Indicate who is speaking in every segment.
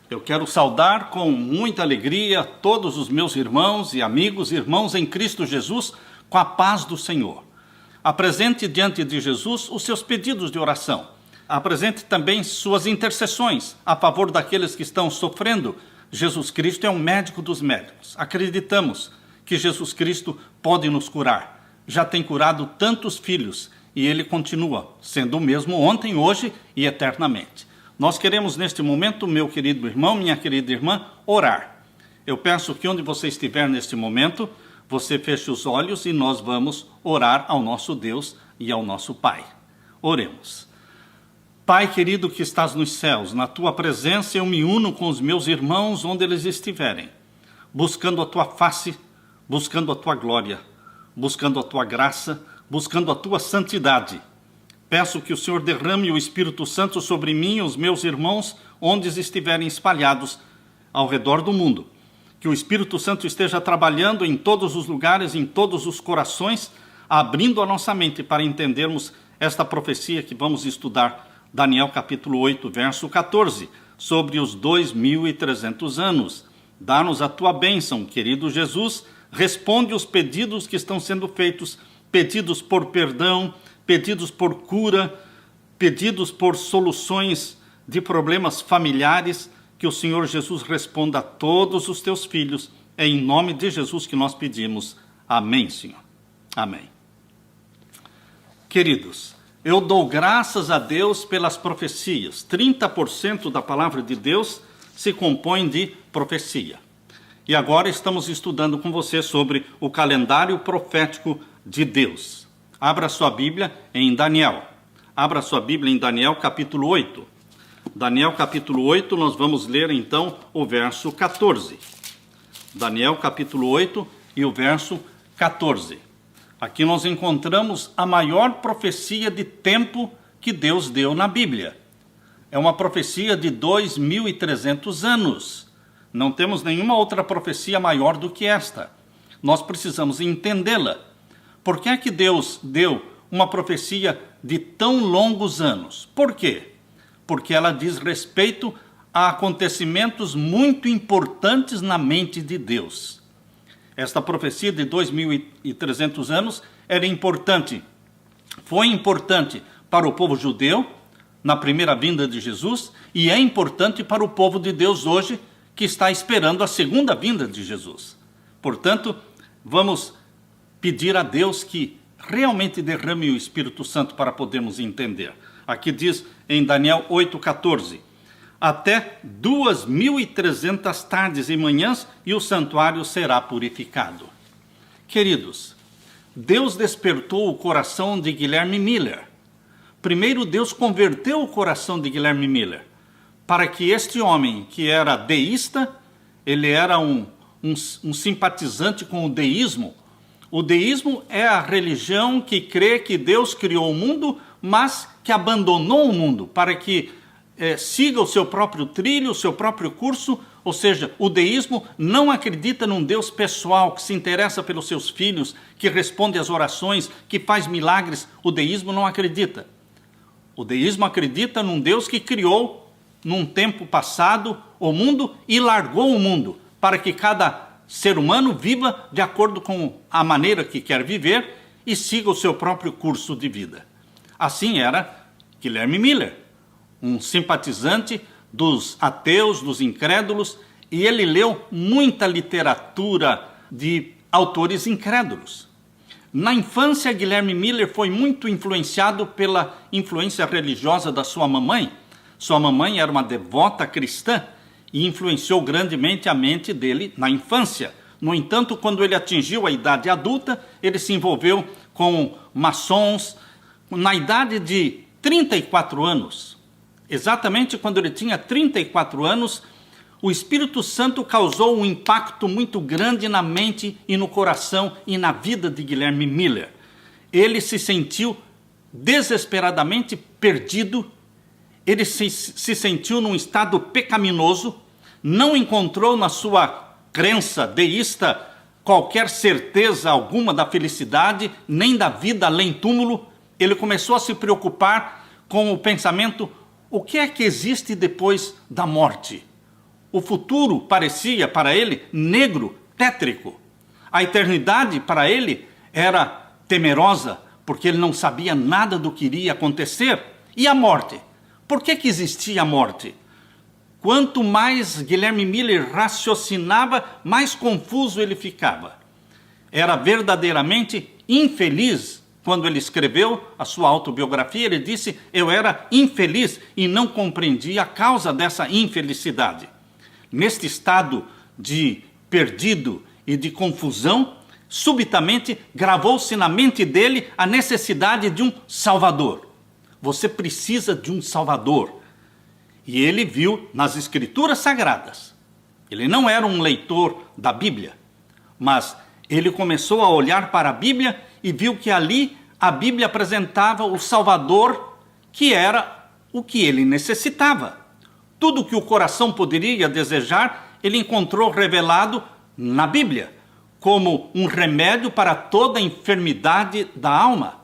Speaker 1: Eu quero saudar com muita alegria todos os meus irmãos e amigos, irmãos em Cristo Jesus, com a paz do Senhor. Apresente diante de Jesus os seus pedidos de oração. Apresente também suas intercessões a favor daqueles que estão sofrendo. Jesus Cristo é um médico dos médicos. Acreditamos que Jesus Cristo pode nos curar. Já tem curado tantos filhos e Ele continua sendo o mesmo ontem, hoje e eternamente. Nós queremos neste momento, meu querido irmão, minha querida irmã, orar. Eu peço que onde você estiver neste momento, você feche os olhos e nós vamos orar ao nosso Deus e ao nosso Pai. Oremos. Pai querido que estás nos céus, na Tua presença eu me uno com os meus irmãos onde eles estiverem, buscando a Tua face, buscando a Tua glória, buscando a Tua graça, buscando a Tua santidade. Peço que o Senhor derrame o Espírito Santo sobre mim e os meus irmãos, onde estiverem espalhados ao redor do mundo. Que o Espírito Santo esteja trabalhando em todos os lugares, em todos os corações, abrindo a nossa mente para entendermos esta profecia que vamos estudar, Daniel capítulo 8, verso 14, sobre os 2.300 anos. Dá-nos a Tua bênção, querido Jesus, responde os pedidos que estão sendo feitos, pedidos por perdão, pedidos por cura, pedidos por soluções de problemas familiares, que o Senhor Jesus responda a todos os Teus filhos. É em nome de Jesus que nós pedimos. Amém, Senhor. Amém. Queridos, eu dou graças a Deus pelas profecias. 30% da palavra de Deus se compõe de profecia. E agora estamos estudando com você sobre o calendário profético de Deus. Abra sua Bíblia em Daniel. Abra sua Bíblia em Daniel capítulo 8. Daniel capítulo 8, nós vamos ler então o verso 14. Daniel capítulo 8 e o verso 14. Aqui nós encontramos a maior profecia de tempo que Deus deu na Bíblia. É uma profecia de 2.300 anos. Não temos nenhuma outra profecia maior do que esta. Nós precisamos entendê-la. Por que é que Deus deu uma profecia de tão longos anos? Por quê? Porque ela diz respeito a acontecimentos muito importantes na mente de Deus. Esta profecia de 2.300 anos era importante. Foi importante para o povo judeu na primeira vinda de Jesus e é importante para o povo de Deus hoje que está esperando a segunda vinda de Jesus. Portanto, vamos pedir a Deus que realmente derrame o Espírito Santo para podermos entender. Aqui diz em Daniel 8,14, até 2.300 tardes e manhãs e o santuário será purificado. Queridos, Deus despertou o coração de Guilherme Miller. Primeiro Deus converteu o coração de Guilherme Miller, para que este homem que era deísta, ele era um simpatizante com o deísmo. O deísmo é a religião que crê que Deus criou o mundo, mas que abandonou o mundo para que siga o seu próprio trilho, o seu próprio curso. Ou seja, o deísmo não acredita num Deus pessoal que se interessa pelos seus filhos, que responde às orações, que faz milagres. O deísmo não acredita. O deísmo acredita num Deus que criou, num tempo passado, o mundo e largou o mundo para que cada ser humano viva de acordo com a maneira que quer viver e siga o seu próprio curso de vida. Assim era Guilherme Miller, um simpatizante dos ateus, dos incrédulos, e ele leu muita literatura de autores incrédulos. Na infância, Guilherme Miller foi muito influenciado pela influência religiosa da sua mamãe. Sua mamãe era uma devota cristã, e influenciou grandemente a mente dele na infância. No entanto, quando ele atingiu a idade adulta, ele se envolveu com maçons. Na idade de 34 anos, exatamente quando ele tinha 34 anos, o Espírito Santo causou um impacto muito grande na mente e no coração e na vida de Guilherme Miller. Ele se sentiu desesperadamente perdido, ele se sentiu num estado pecaminoso, não encontrou na sua crença deísta qualquer certeza alguma da felicidade, nem da vida além túmulo. Ele começou a se preocupar com o pensamento: o que é que existe depois da morte? O futuro parecia para ele negro, tétrico. A eternidade para ele era temerosa, porque ele não sabia nada do que iria acontecer. E a morte? Por que existia a morte? Quanto mais Guilherme Miller raciocinava, mais confuso ele ficava. Era verdadeiramente infeliz. Quando ele escreveu a sua autobiografia, ele disse: eu era infeliz e não compreendia a causa dessa infelicidade. Neste estado de perdido e de confusão, subitamente gravou-se na mente dele a necessidade de um Salvador. Você precisa de um Salvador. E ele viu nas Escrituras Sagradas. Ele não era um leitor da Bíblia, mas ele começou a olhar para a Bíblia e viu que ali a Bíblia apresentava o Salvador, que era o que ele necessitava. Tudo que o coração poderia desejar, ele encontrou revelado na Bíblia, como um remédio para toda a enfermidade da alma.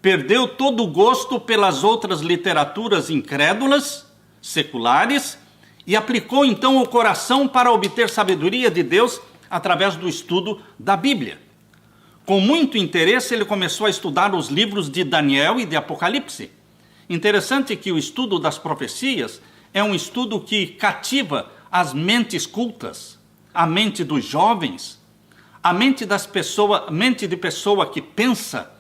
Speaker 1: Perdeu todo o gosto pelas outras literaturas incrédulas, seculares, e aplicou então o coração para obter sabedoria de Deus através do estudo da Bíblia. Com muito interesse, ele começou a estudar os livros de Daniel e de Apocalipse. Interessante que o estudo das profecias é um estudo que cativa as mentes cultas, a mente dos jovens, a mente de pessoa que pensa,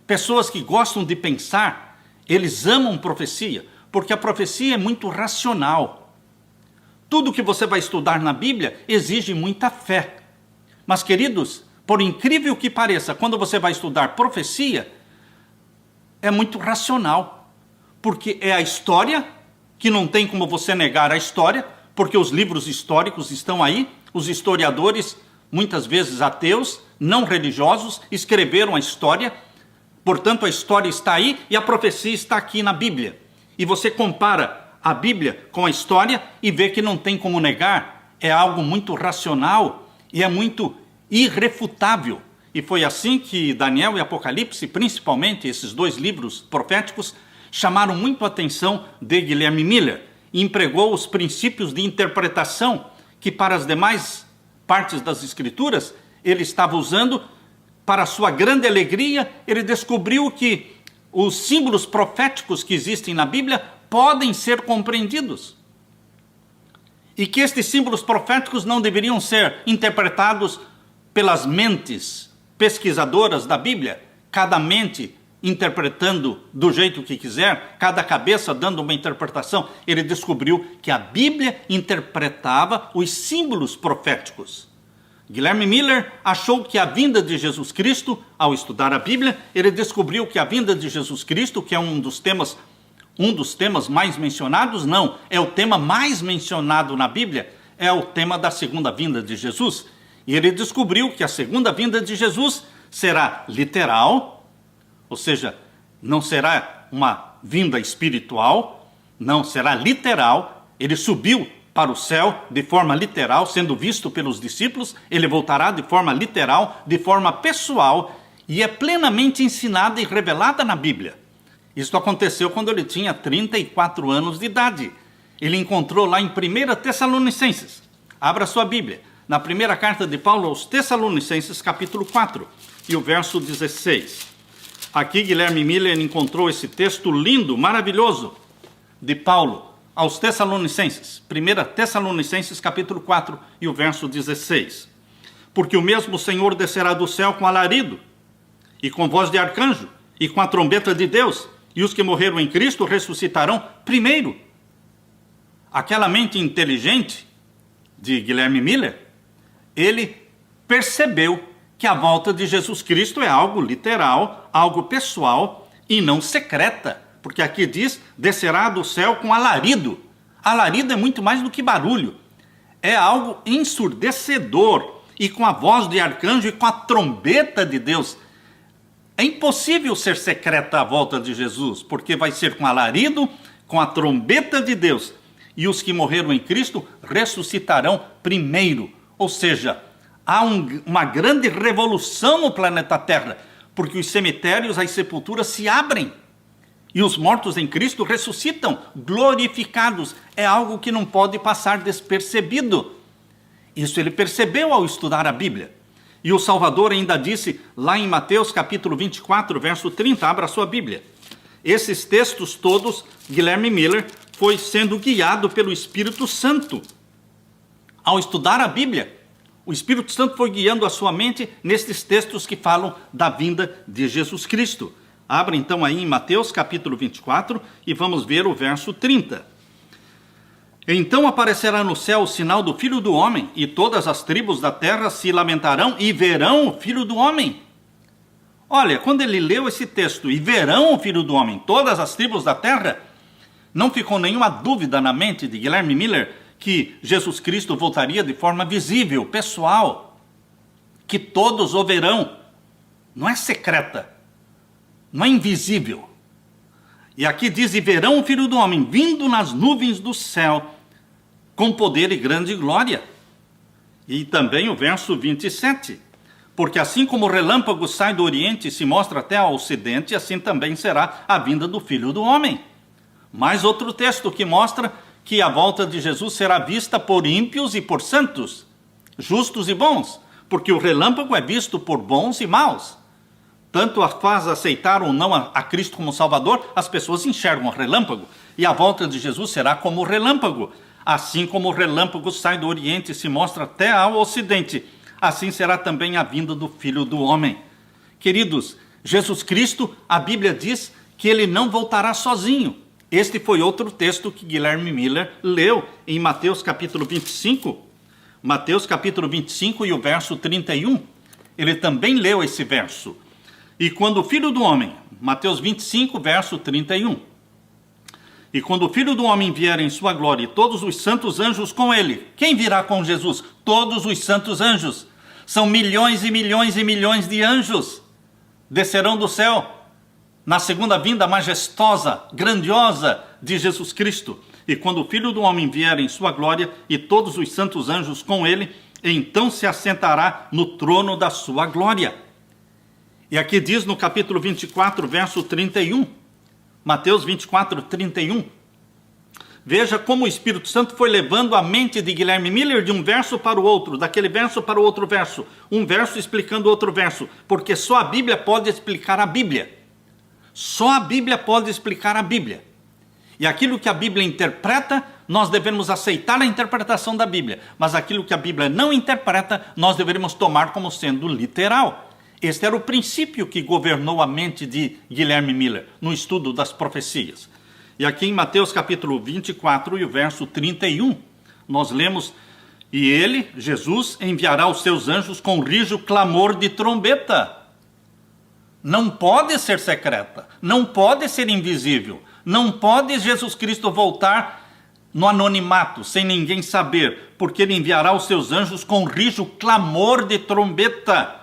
Speaker 1: pessoas que gostam de pensar. Eles amam profecia, porque a profecia é muito racional. Tudo que você vai estudar na Bíblia exige muita fé. Mas, queridos, por incrível que pareça, quando você vai estudar profecia, é muito racional. Porque é a história, que não tem como você negar a história, porque os livros históricos estão aí, os historiadores, muitas vezes ateus, não religiosos, escreveram a história, portanto a história está aí e a profecia está aqui na Bíblia. E você compara a Bíblia com a história e vê que não tem como negar, é algo muito racional e é muito irrefutável. E foi assim que Daniel e Apocalipse, principalmente esses dois livros proféticos, chamaram muito a atenção de Guilherme Miller e empregou os princípios de interpretação que para as demais partes das Escrituras ele estava usando. Para sua grande alegria, ele descobriu que os símbolos proféticos que existem na Bíblia podem ser compreendidos. E que estes símbolos proféticos não deveriam ser interpretados pelas mentes pesquisadoras da Bíblia, cada mente interpretando do jeito que quiser, cada cabeça dando uma interpretação. Ele descobriu que a Bíblia interpretava os símbolos proféticos. Guilherme Miller achou que a vinda de Jesus Cristo, ao estudar a Bíblia, ele descobriu que a vinda de Jesus Cristo, que é um dos temas mais mencionados, não, é o tema mais mencionado na Bíblia, é o tema da segunda vinda de Jesus. E ele descobriu que a segunda vinda de Jesus será literal, ou seja, não será uma vinda espiritual, não, será literal. Ele subiu para o céu de forma literal, sendo visto pelos discípulos, ele voltará de forma literal, de forma pessoal, e é plenamente ensinada e revelada na Bíblia. Isso aconteceu quando ele tinha 34 anos de idade. Ele encontrou lá em 1 Tessalonicenses, abra sua Bíblia, na primeira carta de Paulo aos Tessalonicenses, capítulo 4, e o verso 16. Aqui Guilherme Miller encontrou esse texto lindo, maravilhoso, de Paulo aos Tessalonicenses, 1 Tessalonicenses capítulo 4 e o verso 16. Porque o mesmo Senhor descerá do céu com alarido, e com voz de arcanjo, e com a trombeta de Deus, e os que morreram em Cristo ressuscitarão primeiro. Aquela mente inteligente de Guilherme Miller, ele percebeu que a volta de Jesus Cristo é algo literal, algo pessoal e não secreta. Porque aqui diz, descerá do céu com alarido. Alarido é muito mais do que barulho. É algo ensurdecedor. E com a voz de arcanjo e com a trombeta de Deus. É impossível ser secreta a volta de Jesus, porque vai ser com alarido, com a trombeta de Deus. E os que morreram em Cristo ressuscitarão primeiro. Ou seja, há uma grande revolução no planeta Terra, porque os cemitérios, as sepulturas se abrem. E os mortos em Cristo ressuscitam, glorificados. É algo que não pode passar despercebido. Isso ele percebeu ao estudar a Bíblia. E o Salvador ainda disse lá em Mateus capítulo 24, verso 30, abra a sua Bíblia. Esses textos todos, Guilherme Miller foi sendo guiado pelo Espírito Santo. Ao estudar a Bíblia, o Espírito Santo foi guiando a sua mente nesses textos que falam da vinda de Jesus Cristo. Abra então aí em Mateus capítulo 24 e vamos ver o verso 30. Então aparecerá no céu o sinal do Filho do Homem, e todas as tribos da terra se lamentarão e verão o Filho do Homem. Olha, quando ele leu esse texto, e verão o Filho do Homem, todas as tribos da terra, não ficou nenhuma dúvida na mente de Guilherme Miller que Jesus Cristo voltaria de forma visível, pessoal, que todos o verão. Não é secreta, não é invisível. E aqui diz, e verão o Filho do Homem vindo nas nuvens do céu, com poder e grande glória. E também o verso 27. Porque assim como o relâmpago sai do oriente e se mostra até ao ocidente, assim também será a vinda do Filho do Homem. Mais outro texto que mostra que a volta de Jesus será vista por ímpios e por santos, justos e bons, porque o relâmpago é visto por bons e maus. Tanto faz aceitar ou não a Cristo como Salvador, as pessoas enxergam o relâmpago. E a volta de Jesus será como o relâmpago. Assim como o relâmpago sai do oriente e se mostra até ao ocidente, assim será também a vinda do Filho do Homem. Queridos, Jesus Cristo, a Bíblia diz que ele não voltará sozinho. Este foi outro texto que Guilherme Miller leu em Mateus capítulo 25. Mateus capítulo 25 e o verso 31. Ele também leu esse verso. E quando o Filho do Homem, Mateus 25, verso 31. E quando o Filho do Homem vier em sua glória e todos os santos anjos com ele, quem virá com Jesus? Todos os santos anjos. São milhões e milhões e milhões de anjos. Descerão do céu na segunda vinda majestosa, grandiosa de Jesus Cristo. E quando o Filho do Homem vier em sua glória e todos os santos anjos com ele, então se assentará no trono da sua glória. E aqui diz no capítulo 24, verso 31, Mateus 24, 31, veja como o Espírito Santo foi levando a mente de Guilherme Miller de um verso para o outro, daquele verso para o outro verso, um verso explicando outro verso, porque só a Bíblia pode explicar a Bíblia. Só a Bíblia pode explicar a Bíblia. E aquilo que a Bíblia interpreta, nós devemos aceitar a interpretação da Bíblia, mas aquilo que a Bíblia não interpreta, nós deveríamos tomar como sendo literal. Este era o princípio que governou a mente de Guilherme Miller no estudo das profecias. E aqui em Mateus capítulo 24 e o verso 31, nós lemos, e ele, Jesus, enviará os seus anjos com rijo clamor de trombeta. Não pode ser secreta, não pode ser invisível, não pode Jesus Cristo voltar no anonimato, sem ninguém saber, porque ele enviará os seus anjos com rijo clamor de trombeta,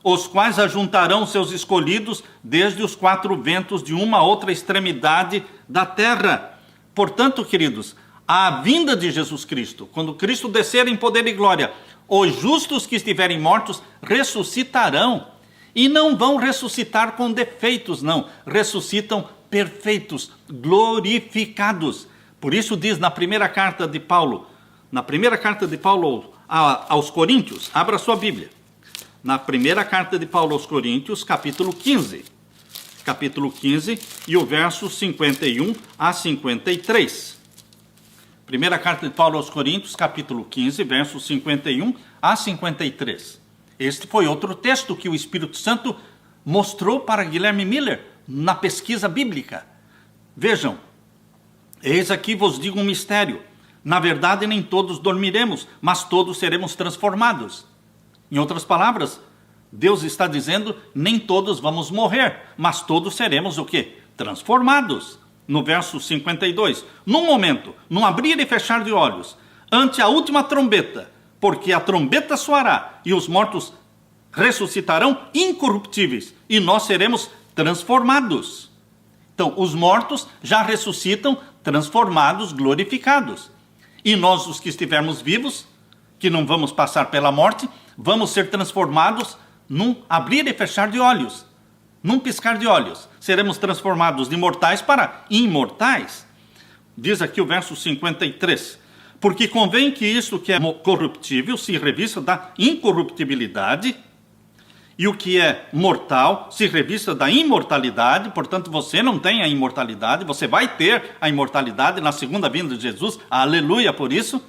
Speaker 1: os quais ajuntarão seus escolhidos desde os quatro ventos de uma a outra extremidade da terra. Portanto, queridos, a vinda de Jesus Cristo, quando Cristo descer em poder e glória, os justos que estiverem mortos ressuscitarão. E não vão ressuscitar com defeitos, não. Ressuscitam perfeitos, glorificados. Por isso diz na primeira carta de Paulo, aos Coríntios, abra sua Bíblia. Na primeira carta de Paulo aos Coríntios, capítulo 15. Capítulo 15 e o verso 51 a 53. Primeira carta de Paulo aos Coríntios, capítulo 15, versos 51 a 53. Este foi outro texto que o Espírito Santo mostrou para Guilherme Miller na pesquisa bíblica. Vejam, eis aqui vos digo um mistério. Na verdade, nem todos dormiremos, mas todos seremos transformados. Em outras palavras, Deus está dizendo, nem todos vamos morrer, mas todos seremos o quê? Transformados. No verso 52, num momento, num abrir e fechar de olhos, ante a última trombeta, porque a trombeta soará e os mortos ressuscitarão incorruptíveis e nós seremos transformados. Então, os mortos já ressuscitam transformados, glorificados. E nós, os que estivermos vivos, que não vamos passar pela morte, vamos ser transformados num abrir e fechar de olhos. Num piscar de olhos, seremos transformados de mortais para imortais. Diz aqui o verso 53. Porque convém que isto que é corruptível se revista da incorruptibilidade, e o que é mortal se revista da imortalidade. Portanto, você não tem a imortalidade, você vai ter a imortalidade na segunda vinda de Jesus. Aleluia por isso.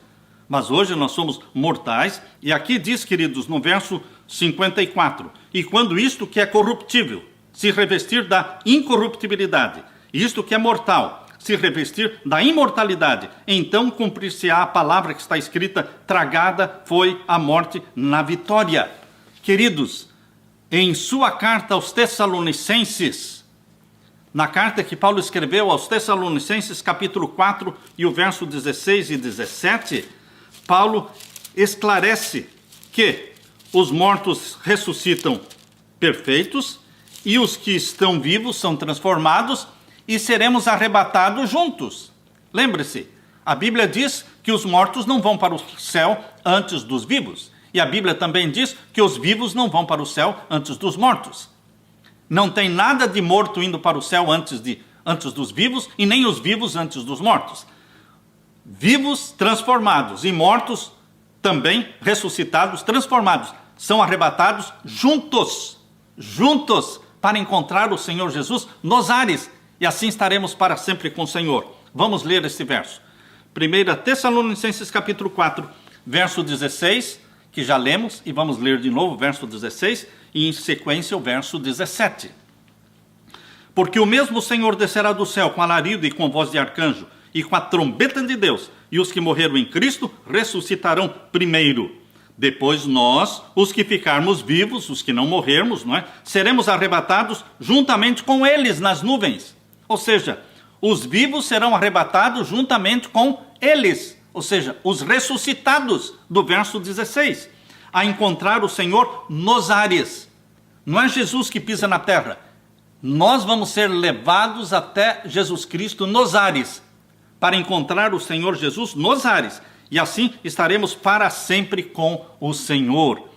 Speaker 1: Mas hoje nós somos mortais. E aqui diz, queridos, no verso 54, e quando isto que é corruptível se revestir da incorruptibilidade, e isto que é mortal se revestir da imortalidade, então cumprir-se-á a palavra que está escrita: tragada foi a morte na vitória. Queridos, em sua carta aos Tessalonicenses, na carta que Paulo escreveu aos Tessalonicenses, capítulo 4, e o verso 16 e 17, Paulo esclarece que os mortos ressuscitam perfeitos e os que estão vivos são transformados e seremos arrebatados juntos. Lembre-se, a Bíblia diz que os mortos não vão para o céu antes dos vivos. E a Bíblia também diz que os vivos não vão para o céu antes dos mortos. Não tem nada de morto indo para o céu antes dos vivos, e nem os vivos antes dos mortos. Vivos transformados e mortos também ressuscitados, transformados, são arrebatados juntos, para encontrar o Senhor Jesus nos ares, e assim estaremos para sempre com o Senhor. Vamos ler este verso. 1 Tessalonicenses capítulo 4, verso 16, que já lemos, e vamos ler de novo o verso 16, e em sequência o verso 17. Porque o mesmo Senhor descerá do céu com alarido e com voz de arcanjo, e com a trombeta de Deus, e os que morreram em Cristo ressuscitarão primeiro. Depois nós, os que ficarmos vivos, os que não morrermos, não é? Seremos arrebatados juntamente com eles nas nuvens. Ou seja, os vivos serão arrebatados juntamente com eles. Ou seja, os ressuscitados, do verso 16. A encontrar o Senhor nos ares. Não é Jesus que pisa na terra. Nós vamos ser levados até Jesus Cristo nos ares, para encontrar o Senhor Jesus nos ares, e assim estaremos para sempre com o Senhor.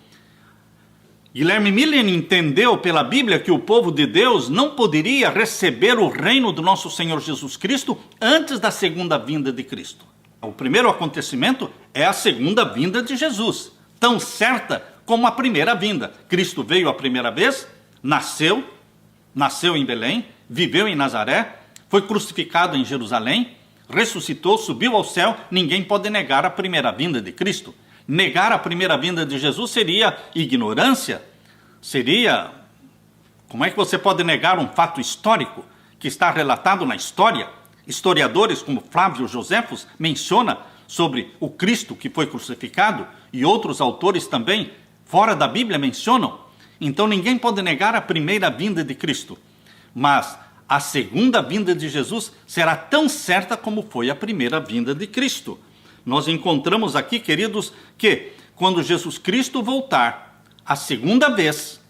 Speaker 1: Guilherme Miller entendeu pela Bíblia que o povo de Deus não poderia receber o reino do nosso Senhor Jesus Cristo antes da segunda vinda de Cristo. O primeiro acontecimento é a segunda vinda de Jesus, tão certa como a primeira vinda. Cristo veio a primeira vez, nasceu em Belém, viveu em Nazaré, foi crucificado em Jerusalém, ressuscitou, subiu ao céu. Ninguém pode negar a primeira vinda de Cristo. Negar a primeira vinda de Jesus seria ignorância. Como é que você pode negar um fato histórico que está relatado na história? Historiadores como Flávio Joséfos menciona sobre o Cristo que foi crucificado, e outros autores também, fora da Bíblia, mencionam. Então ninguém pode negar a primeira vinda de Cristo. Mas a segunda vinda de Jesus será tão certa como foi a primeira vinda de Cristo. Nós encontramos aqui, queridos, que quando Jesus Cristo voltar a segunda vez,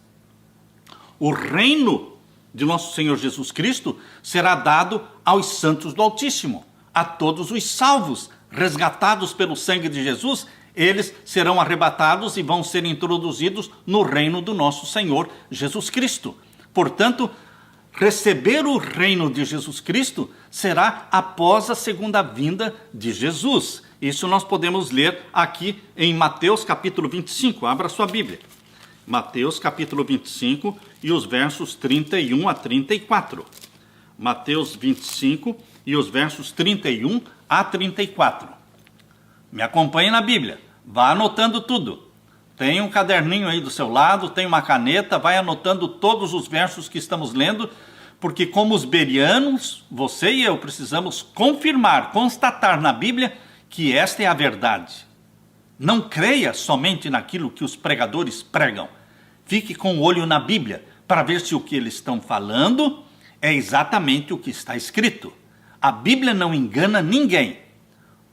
Speaker 1: o reino de nosso Senhor Jesus Cristo será dado aos santos do Altíssimo, a todos os salvos, resgatados pelo sangue de Jesus. Eles serão arrebatados e vão ser introduzidos no reino do nosso Senhor Jesus Cristo. Portanto, receber o reino de Jesus Cristo será após a segunda vinda de Jesus. Isso nós podemos ler aqui em Mateus capítulo 25. Abra sua Bíblia. Mateus capítulo 25 e os versos 31 a 34. Mateus 25 e os versos 31 a 34. Me acompanhe na Bíblia. Vá anotando tudo. Tem um caderninho aí do seu lado, tem uma caneta, vai anotando todos os versos que estamos lendo, porque como os bereanos, você e eu precisamos confirmar, constatar na Bíblia que esta é a verdade. Não creia somente naquilo que os pregadores pregam. Fique com o olho na Bíblia para ver se o que eles estão falando é exatamente o que está escrito. A Bíblia não engana ninguém,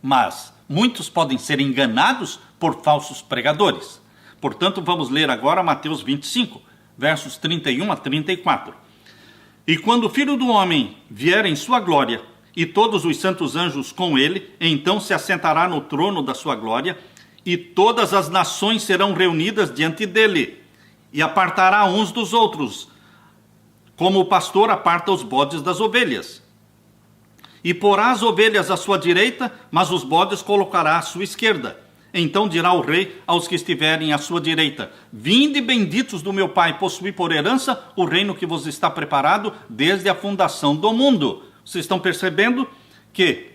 Speaker 1: mas muitos podem ser enganados por falsos pregadores. Portanto, vamos ler agora Mateus 25, versos 31 a 34. E quando o Filho do Homem vier em sua glória, e todos os santos anjos com ele, então se assentará no trono da sua glória, e todas as nações serão reunidas diante dele, e apartará uns dos outros, como o pastor aparta os bodes das ovelhas. E porá as ovelhas à sua direita, mas os bodes colocará à sua esquerda. Então dirá o rei aos que estiverem à sua direita: vinde benditos do meu Pai, possuí por herança o reino que vos está preparado desde a fundação do mundo. Vocês estão percebendo que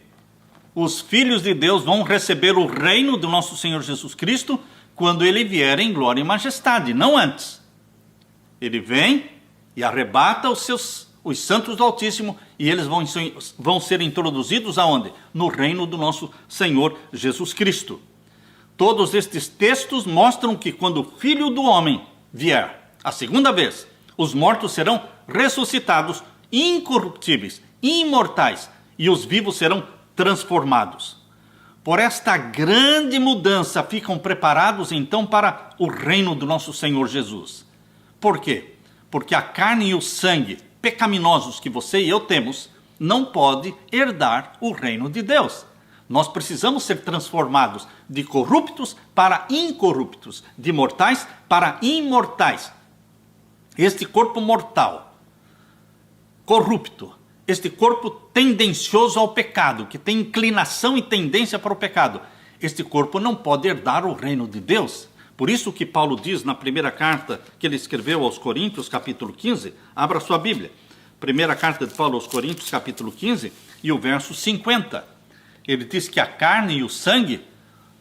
Speaker 1: os filhos de Deus vão receber o reino do nosso Senhor Jesus Cristo quando ele vier em glória e majestade, não antes. Ele vem e arrebata os santos do Altíssimo, e eles vão ser introduzidos aonde? No reino do nosso Senhor Jesus Cristo. Todos estes textos mostram que quando o Filho do Homem vier a segunda vez, os mortos serão ressuscitados, incorruptíveis, imortais, e os vivos serão transformados. Por esta grande mudança ficam preparados então para o reino do nosso Senhor Jesus. Por quê? Porque a carne e o sangue pecaminosos que você e eu temos não pode herdar o reino de Deus. Nós precisamos ser transformados de corruptos para incorruptos, de mortais para imortais. Este corpo mortal, corrupto, este corpo tendencioso ao pecado, que tem inclinação e tendência para o pecado, este corpo não pode herdar o reino de Deus. Por isso que Paulo diz na primeira carta que ele escreveu aos Coríntios, capítulo 15, abra sua Bíblia. Primeira carta de Paulo aos Coríntios, capítulo 15, e o verso 50. Ele diz que a carne e o sangue,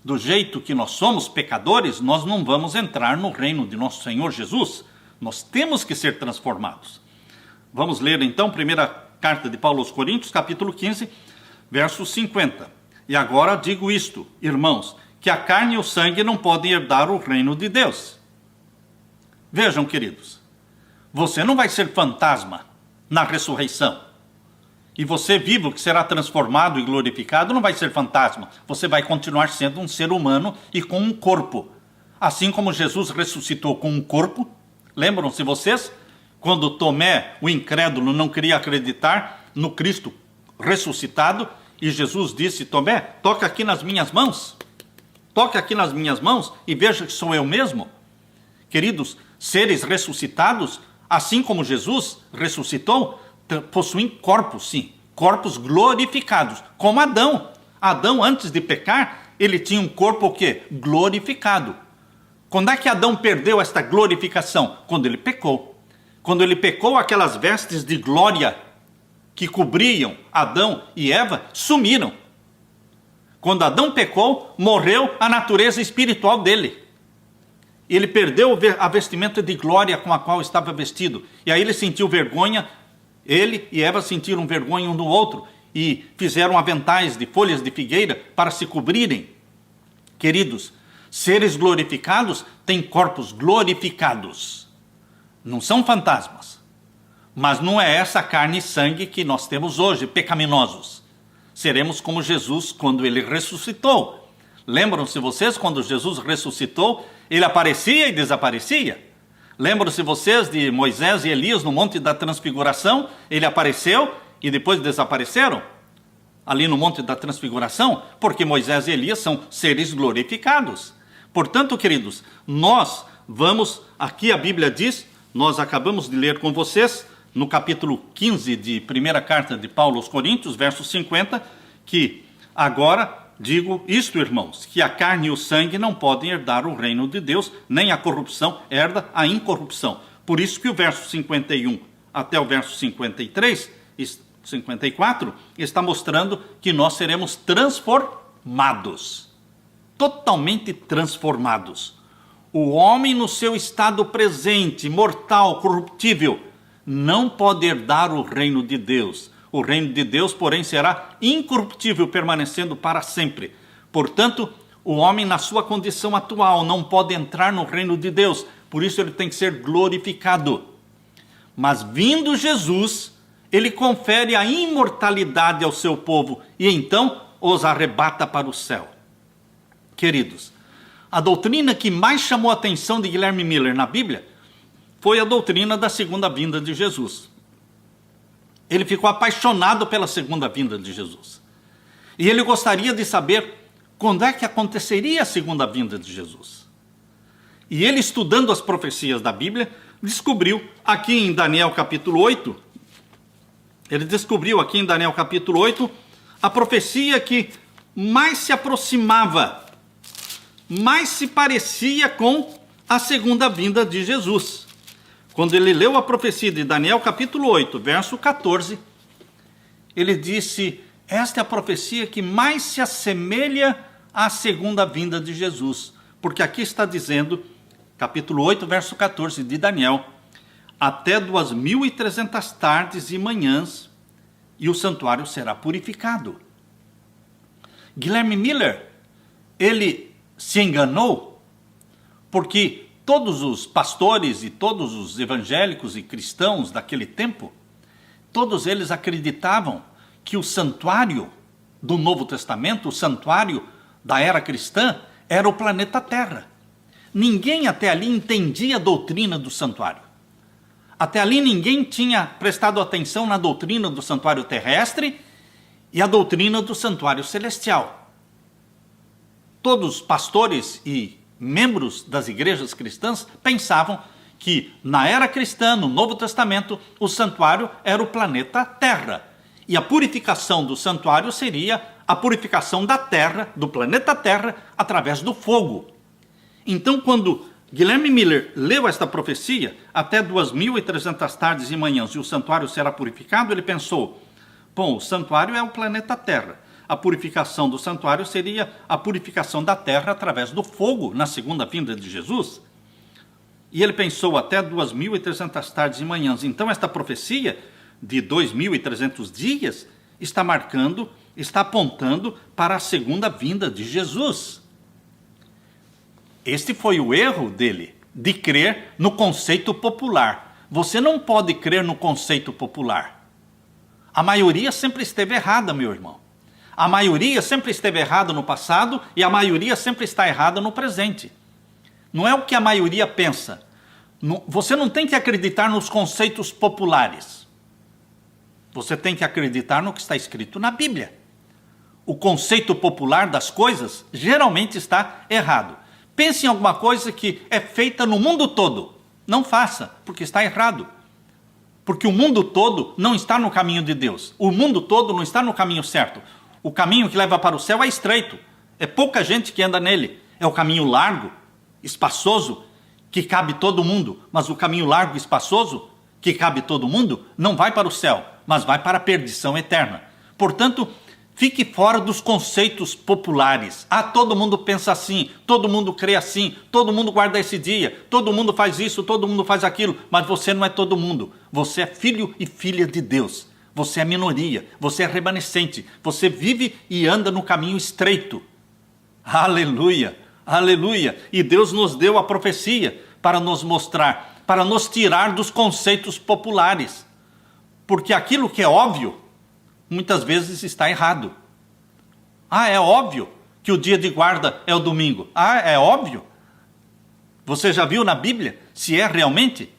Speaker 1: do jeito que nós somos pecadores, nós não vamos entrar no reino de nosso Senhor Jesus. Nós temos que ser transformados. Vamos ler então, primeira carta de Paulo aos Coríntios, capítulo 15, verso 50. E agora digo isto, irmãos, que a carne e o sangue não podem herdar o reino de Deus. Vejam, queridos, você não vai ser fantasma na ressurreição. E você vivo, que será transformado e glorificado, não vai ser fantasma. Você vai continuar sendo um ser humano e com um corpo. Assim como Jesus ressuscitou com um corpo. Lembram-se vocês? Quando Tomé, o incrédulo, não queria acreditar no Cristo ressuscitado, e Jesus disse: Tomé, toca aqui nas minhas mãos. Toque aqui nas minhas mãos e veja que sou eu mesmo. Queridos, seres ressuscitados, assim como Jesus ressuscitou, possuem corpos, sim, corpos glorificados, como Adão. Adão, antes de pecar, ele tinha um corpo o quê? Glorificado. Quando é que Adão perdeu esta glorificação? Quando ele pecou. Quando ele pecou, aquelas vestes de glória que cobriam Adão e Eva sumiram. Quando Adão pecou, morreu a natureza espiritual dele. Ele perdeu a vestimenta de glória com a qual estava vestido. E aí ele sentiu vergonha. Ele e Eva sentiram vergonha um do outro e fizeram aventais de folhas de figueira para se cobrirem. Queridos, seres glorificados têm corpos glorificados. Não são fantasmas. Mas não é essa carne e sangue que nós temos hoje, pecaminosos. Seremos como Jesus quando ele ressuscitou. Lembram-se vocês quando Jesus ressuscitou? Ele aparecia e desaparecia. Lembram-se vocês de Moisés e Elias no Monte da Transfiguração? Ele apareceu e depois desapareceram? Ali no Monte da Transfiguração? Porque Moisés e Elias são seres glorificados. Portanto, queridos, nós vamos, aqui a Bíblia diz, nós acabamos de ler com vocês, no capítulo 15 de primeira carta de Paulo aos Coríntios, verso 50, que agora digo isto, irmãos, que a carne e o sangue não podem herdar o reino de Deus, nem a corrupção herda a incorrupção. Por isso que o verso 51 até o verso 53, 54, está mostrando que nós seremos transformados. Totalmente transformados. O homem no seu estado presente, mortal, corruptível, não pode herdar o reino de Deus. O reino de Deus, porém, será incorruptível, permanecendo para sempre. Portanto, o homem na sua condição atual não pode entrar no reino de Deus. Por isso ele tem que ser glorificado. Mas vindo Jesus, ele confere a imortalidade ao seu povo e então os arrebata para o céu. Queridos, a doutrina que mais chamou a atenção de Guilherme Miller na Bíblia foi a doutrina da segunda vinda de Jesus. Ele ficou apaixonado pela segunda vinda de Jesus. E ele gostaria de saber quando é que aconteceria a segunda vinda de Jesus. E ele, estudando as profecias da Bíblia, descobriu aqui em Daniel capítulo 8, ele descobriu aqui em Daniel capítulo 8 a profecia que mais se aproximava, mais se parecia com a segunda vinda de Jesus. Quando ele leu a profecia de Daniel capítulo 8, verso 14, ele disse: esta é a profecia que mais se assemelha à segunda vinda de Jesus. Porque aqui está dizendo, capítulo 8, verso 14 de Daniel: até 2.300 tardes e manhãs, e o santuário será purificado. Guilherme Miller, ele se enganou, porque todos os pastores e todos os evangélicos e cristãos daquele tempo, todos eles acreditavam que o santuário do Novo Testamento, o santuário da era cristã, era o planeta Terra. Ninguém até ali entendia a doutrina do santuário. Até ali ninguém tinha prestado atenção na doutrina do santuário terrestre e a doutrina do santuário celestial. Todos os pastores e membros das igrejas cristãs pensavam que na era cristã, no Novo Testamento, o santuário era o planeta Terra. E a purificação do santuário seria a purificação da Terra, do planeta Terra, através do fogo. Então, quando Guilherme Miller leu esta profecia, até 2.300 tardes e manhãs, e o santuário será purificado, ele pensou: bom, o santuário é o planeta Terra. A purificação do santuário seria a purificação da terra através do fogo, na segunda vinda de Jesus. E ele pensou: até 2.300 tardes e manhãs. Então, esta profecia de 2.300 dias está marcando, está apontando para a segunda vinda de Jesus. Este foi o erro dele, de crer no conceito popular. Você não pode crer no conceito popular. A maioria sempre esteve errada, meu irmão. A maioria sempre esteve errada no passado e a maioria sempre está errada no presente. Não é o que a maioria pensa. Você não tem que acreditar nos conceitos populares. Você tem que acreditar no que está escrito na Bíblia. O conceito popular das coisas geralmente está errado. Pense em alguma coisa que é feita no mundo todo. Não faça, porque está errado. Porque o mundo todo não está no caminho de Deus. O mundo todo não está no caminho certo. O caminho que leva para o céu é estreito. É pouca gente que anda nele. É o caminho largo, espaçoso, que cabe todo mundo. Mas o caminho largo e espaçoso, que cabe todo mundo, não vai para o céu, mas vai para a perdição eterna. Portanto, fique fora dos conceitos populares. Ah, todo mundo pensa assim, todo mundo crê assim, todo mundo guarda esse dia, todo mundo faz isso, todo mundo faz aquilo. Mas você não é todo mundo. Você é filho e filha de Deus. Você é minoria, você é remanescente, você vive e anda no caminho estreito. Aleluia, aleluia. E Deus nos deu a profecia para nos mostrar, para nos tirar dos conceitos populares. Porque aquilo que é óbvio, muitas vezes está errado. Ah, é óbvio que o dia de guarda é o domingo. Ah, é óbvio. Você já viu na Bíblia se é realmente?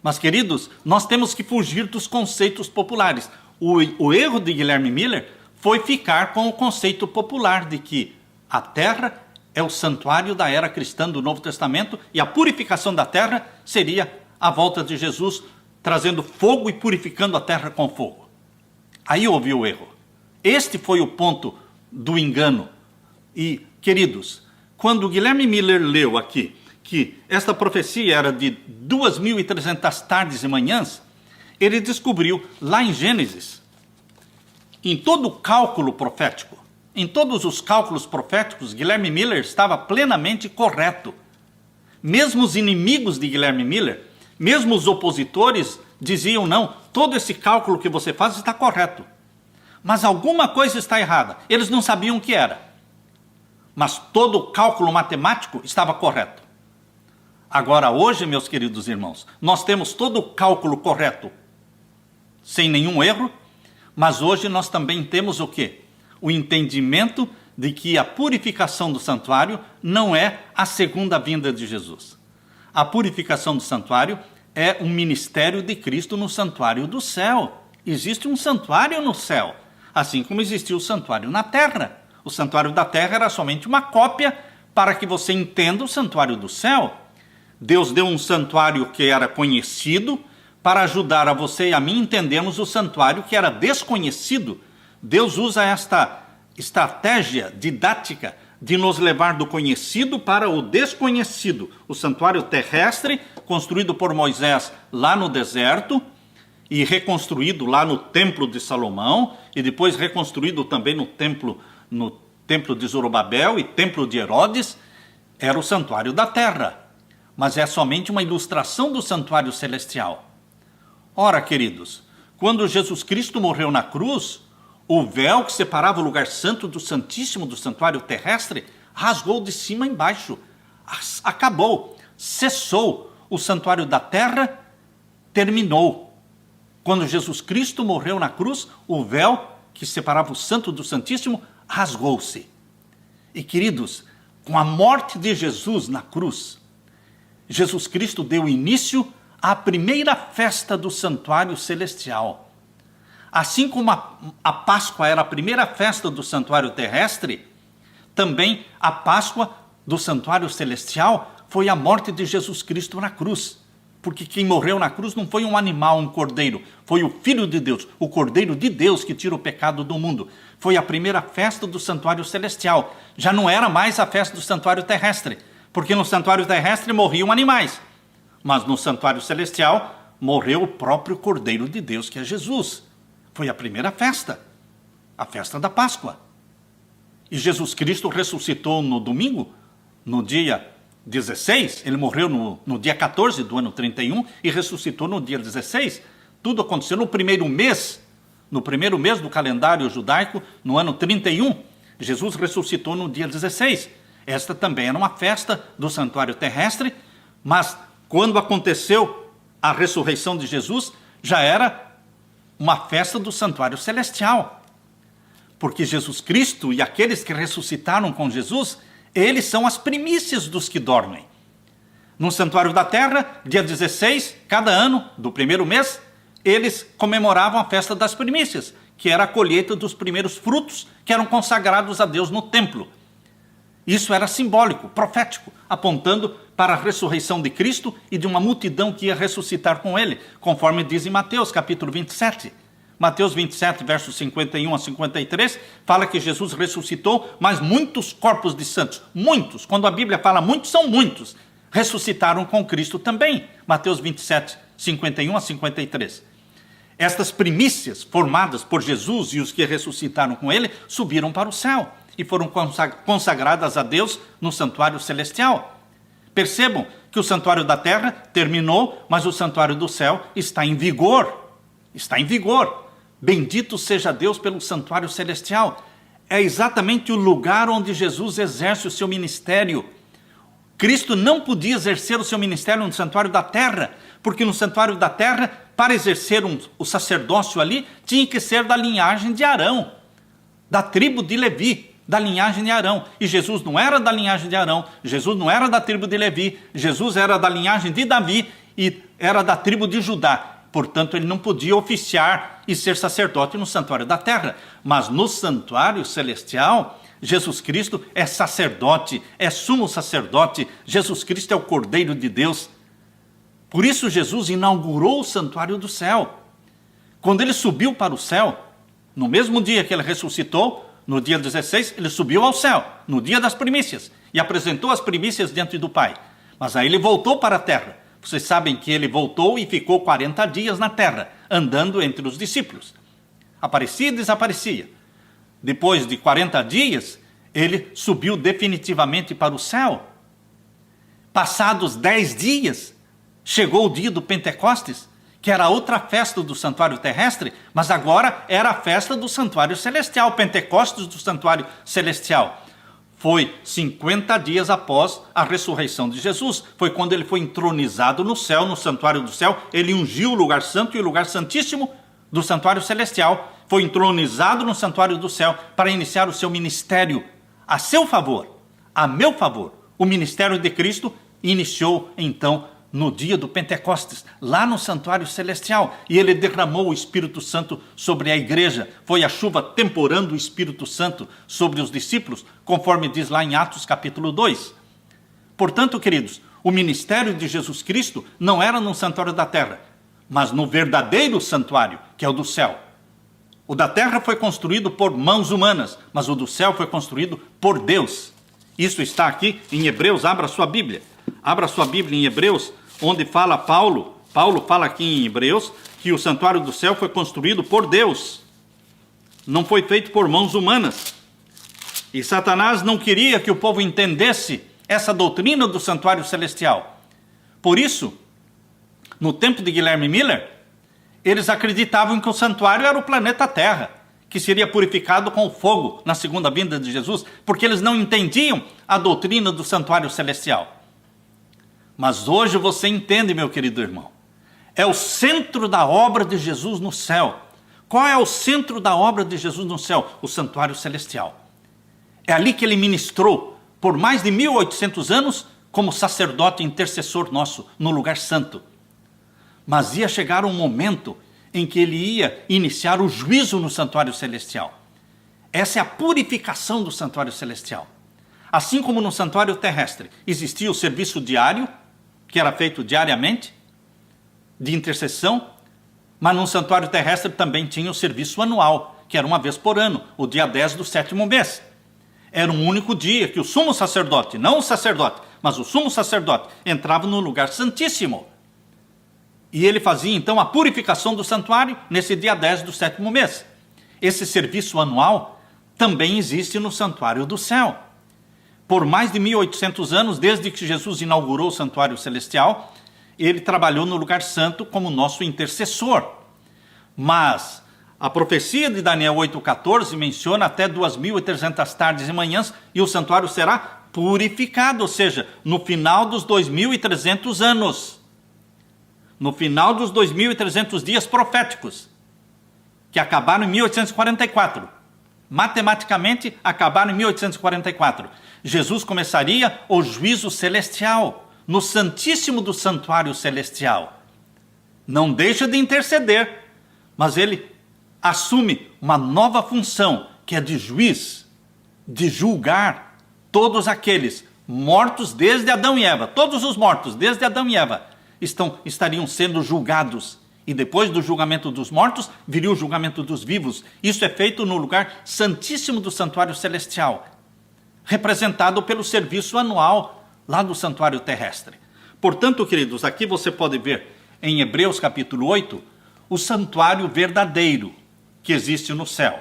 Speaker 1: Mas, queridos, nós temos que fugir dos conceitos populares. O erro de Guilherme Miller foi ficar com o conceito popular de que a terra é o santuário da era cristã do Novo Testamento e a purificação da terra seria a volta de Jesus, trazendo fogo e purificando a terra com fogo. Aí houve o erro. Este foi o ponto do engano. E, queridos, quando Guilherme Miller leu aqui que esta profecia era de 2.300 tardes e manhãs, ele descobriu lá em Gênesis, em todo o cálculo profético, em todos os cálculos proféticos, Guilherme Miller estava plenamente correto. Mesmo os inimigos de Guilherme Miller, mesmo os opositores, diziam: não, todo esse cálculo que você faz está correto. Mas alguma coisa está errada. Eles não sabiam o que era. Mas todo o cálculo matemático estava correto. Agora, hoje, meus queridos irmãos, nós temos todo o cálculo correto, sem nenhum erro, mas hoje nós também temos o quê? O entendimento de que a purificação do santuário não é a segunda vinda de Jesus. A purificação do santuário é um ministério de Cristo no santuário do céu. Existe um santuário no céu, assim como existiu o santuário na terra. O santuário da terra era somente uma cópia para que você entenda o santuário do céu. Deus deu um santuário que era conhecido para ajudar a você e a mim entendermos o santuário que era desconhecido. Deus usa esta estratégia didática de nos levar do conhecido para o desconhecido. O santuário terrestre, construído por Moisés lá no deserto e reconstruído lá no templo de Salomão, e depois reconstruído também no templo de Zorobabel e templo de Herodes, era o santuário da terra. Mas é somente uma ilustração do santuário celestial. Ora, queridos, quando Jesus Cristo morreu na cruz, o véu que separava o lugar santo do santíssimo do santuário terrestre rasgou de cima a embaixo. Acabou, cessou. O santuário da terra terminou. Quando Jesus Cristo morreu na cruz, o véu que separava o santo do santíssimo rasgou-se. E, queridos, com a morte de Jesus na cruz, Jesus Cristo deu início à primeira festa do santuário celestial. Assim como a Páscoa era a primeira festa do santuário terrestre, também a Páscoa do santuário celestial foi a morte de Jesus Cristo na cruz. Porque quem morreu na cruz não foi um animal, um cordeiro, foi o Filho de Deus, o Cordeiro de Deus que tira o pecado do mundo. Foi a primeira festa do santuário celestial. Já não era mais a festa do santuário terrestre, porque no santuário terrestre morriam animais. Mas no santuário celestial morreu o próprio Cordeiro de Deus, que é Jesus. Foi a primeira festa, a festa da Páscoa. E Jesus Cristo ressuscitou no domingo, no dia 16, ele morreu no dia 14 do ano 31 e ressuscitou no dia 16. Tudo aconteceu no primeiro mês do calendário judaico, no ano 31. Jesus ressuscitou no dia 16. Esta também era uma festa do santuário terrestre, mas quando aconteceu a ressurreição de Jesus, já era uma festa do santuário celestial. Porque Jesus Cristo e aqueles que ressuscitaram com Jesus, eles são as primícias dos que dormem. No santuário da terra, dia 16, cada ano do primeiro mês, eles comemoravam a festa das primícias, que era a colheita dos primeiros frutos que eram consagrados a Deus no templo. Isso era simbólico, profético, apontando para a ressurreição de Cristo e de uma multidão que ia ressuscitar com ele, conforme diz em Mateus capítulo 27. Mateus 27, versos 51 a 53, fala que Jesus ressuscitou, mas muitos corpos de santos, muitos, quando a Bíblia fala muitos, são muitos, ressuscitaram com Cristo também. Mateus 27, 51 a 53. Estas primícias formadas por Jesus e os que ressuscitaram com ele, subiram para o céu e foram consagradas a Deus no santuário celestial. Percebam que o santuário da terra terminou, mas o santuário do céu está em vigor. Está em vigor. Bendito seja Deus pelo santuário celestial. É exatamente o lugar onde Jesus exerce o seu ministério. Cristo não podia exercer o seu ministério no santuário da terra, porque no santuário da terra, para exercer o sacerdócio ali, tinha que ser da linhagem de Arão, da tribo de Levi, da linhagem de Arão. E Jesus não era da linhagem de Arão, Jesus não era da tribo de Levi, Jesus era da linhagem de Davi e era da tribo de Judá. Portanto, ele não podia oficiar e ser sacerdote no santuário da terra. Mas no santuário celestial, Jesus Cristo é sacerdote, é sumo sacerdote. Jesus Cristo é o Cordeiro de Deus. Por isso, Jesus inaugurou o santuário do céu. Quando ele subiu para o céu, no mesmo dia que ele ressuscitou, no dia 16, ele subiu ao céu, no dia das primícias, e apresentou as primícias diante do Pai. Mas aí ele voltou para a terra. Vocês sabem que ele voltou e ficou 40 dias na terra, andando entre os discípulos. Aparecia e desaparecia. Depois de 40 dias, ele subiu definitivamente para o céu. Passados 10 dias, chegou o dia do Pentecostes, que era outra festa do santuário terrestre, mas agora era a festa do santuário celestial, Pentecostes do santuário celestial. Foi 50 dias após a ressurreição de Jesus. Foi quando ele foi entronizado no céu, no santuário do céu. Ele ungiu o lugar santo e o lugar santíssimo do santuário celestial. Foi entronizado no santuário do céu para iniciar o seu ministério a seu favor, a meu favor. O ministério de Cristo iniciou então no dia do Pentecostes, lá no santuário celestial, e ele derramou o Espírito Santo sobre a igreja. Foi a chuva temporando o Espírito Santo sobre os discípulos, conforme diz lá em Atos capítulo 2. Portanto, queridos, O ministério de Jesus Cristo não era no santuário da terra, mas no verdadeiro santuário, que é o do céu. O da terra foi construído por mãos humanas, mas o do céu foi construído por Deus. Isso está aqui em Hebreus. Abra sua Bíblia. Abra sua Bíblia em Hebreus, onde fala Paulo. Paulo fala aqui em Hebreus que o santuário do céu foi construído por Deus. Não foi feito por mãos humanas. E Satanás não queria que o povo entendesse essa doutrina do santuário celestial. Por isso, no tempo de Guilherme Miller, eles acreditavam que o santuário era o planeta Terra, que seria purificado com o fogo na segunda vinda de Jesus, porque eles não entendiam a doutrina do santuário celestial. Mas hoje você entende, meu querido irmão. É o centro da obra de Jesus no céu. Qual é o centro da obra de Jesus no céu? O santuário celestial. É ali que ele ministrou por mais de 1800 anos como sacerdote intercessor nosso no lugar santo. Mas ia chegar um momento em que ele ia iniciar o juízo no santuário celestial. Essa é a purificação do santuário celestial. Assim como no santuário terrestre existia o serviço diário, que era feito diariamente, de intercessão, mas no santuário terrestre também tinha o serviço anual, que era uma vez por ano, o dia 10 do 7º mês. Era um único dia que o sumo sacerdote, não o sacerdote, mas o sumo sacerdote, entrava no lugar santíssimo. E ele fazia então a purificação do santuário nesse dia 10 do 7º mês. Esse serviço anual também existe no santuário do céu. Por mais de 1800 anos, desde que Jesus inaugurou o santuário celestial, ele trabalhou no lugar santo como nosso intercessor. Mas a profecia de Daniel 8,14 menciona até 2.300 tardes e manhãs e o santuário será purificado, ou seja, no final dos 2.300 anos. No final dos 2.300 dias proféticos, que acabaram em 1844. Matematicamente, acabaram em 1844. Jesus começaria o juízo celestial, no santíssimo do santuário celestial. Não deixa de interceder, mas ele assume uma nova função, que é de juiz, de julgar todos aqueles mortos desde Adão e Eva. Todos os mortos desde Adão e Eva estariam sendo julgados. E depois do julgamento dos mortos, viria o julgamento dos vivos. Isso é feito no lugar santíssimo do santuário celestial, representado pelo serviço anual lá do santuário terrestre. Portanto, queridos, aqui você pode ver em Hebreus capítulo 8, o santuário verdadeiro que existe no céu.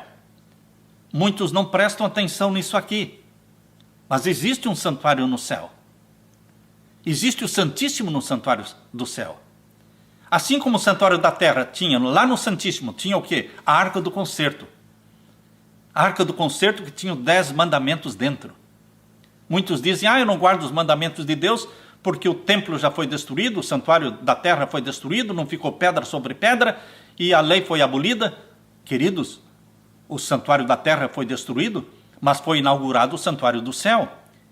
Speaker 1: Muitos não prestam atenção nisso aqui, mas existe um santuário no céu. Existe o Santíssimo no santuário do céu. Assim como o santuário da terra tinha, lá no Santíssimo, tinha o quê? A Arca do Concerto. A Arca do Concerto que tinha os 10 mandamentos dentro. Muitos dizem, eu não guardo os mandamentos de Deus porque o templo já foi destruído, o santuário da terra foi destruído, não ficou pedra sobre pedra e a lei foi abolida. Queridos, o santuário da terra foi destruído, mas foi inaugurado o santuário do céu.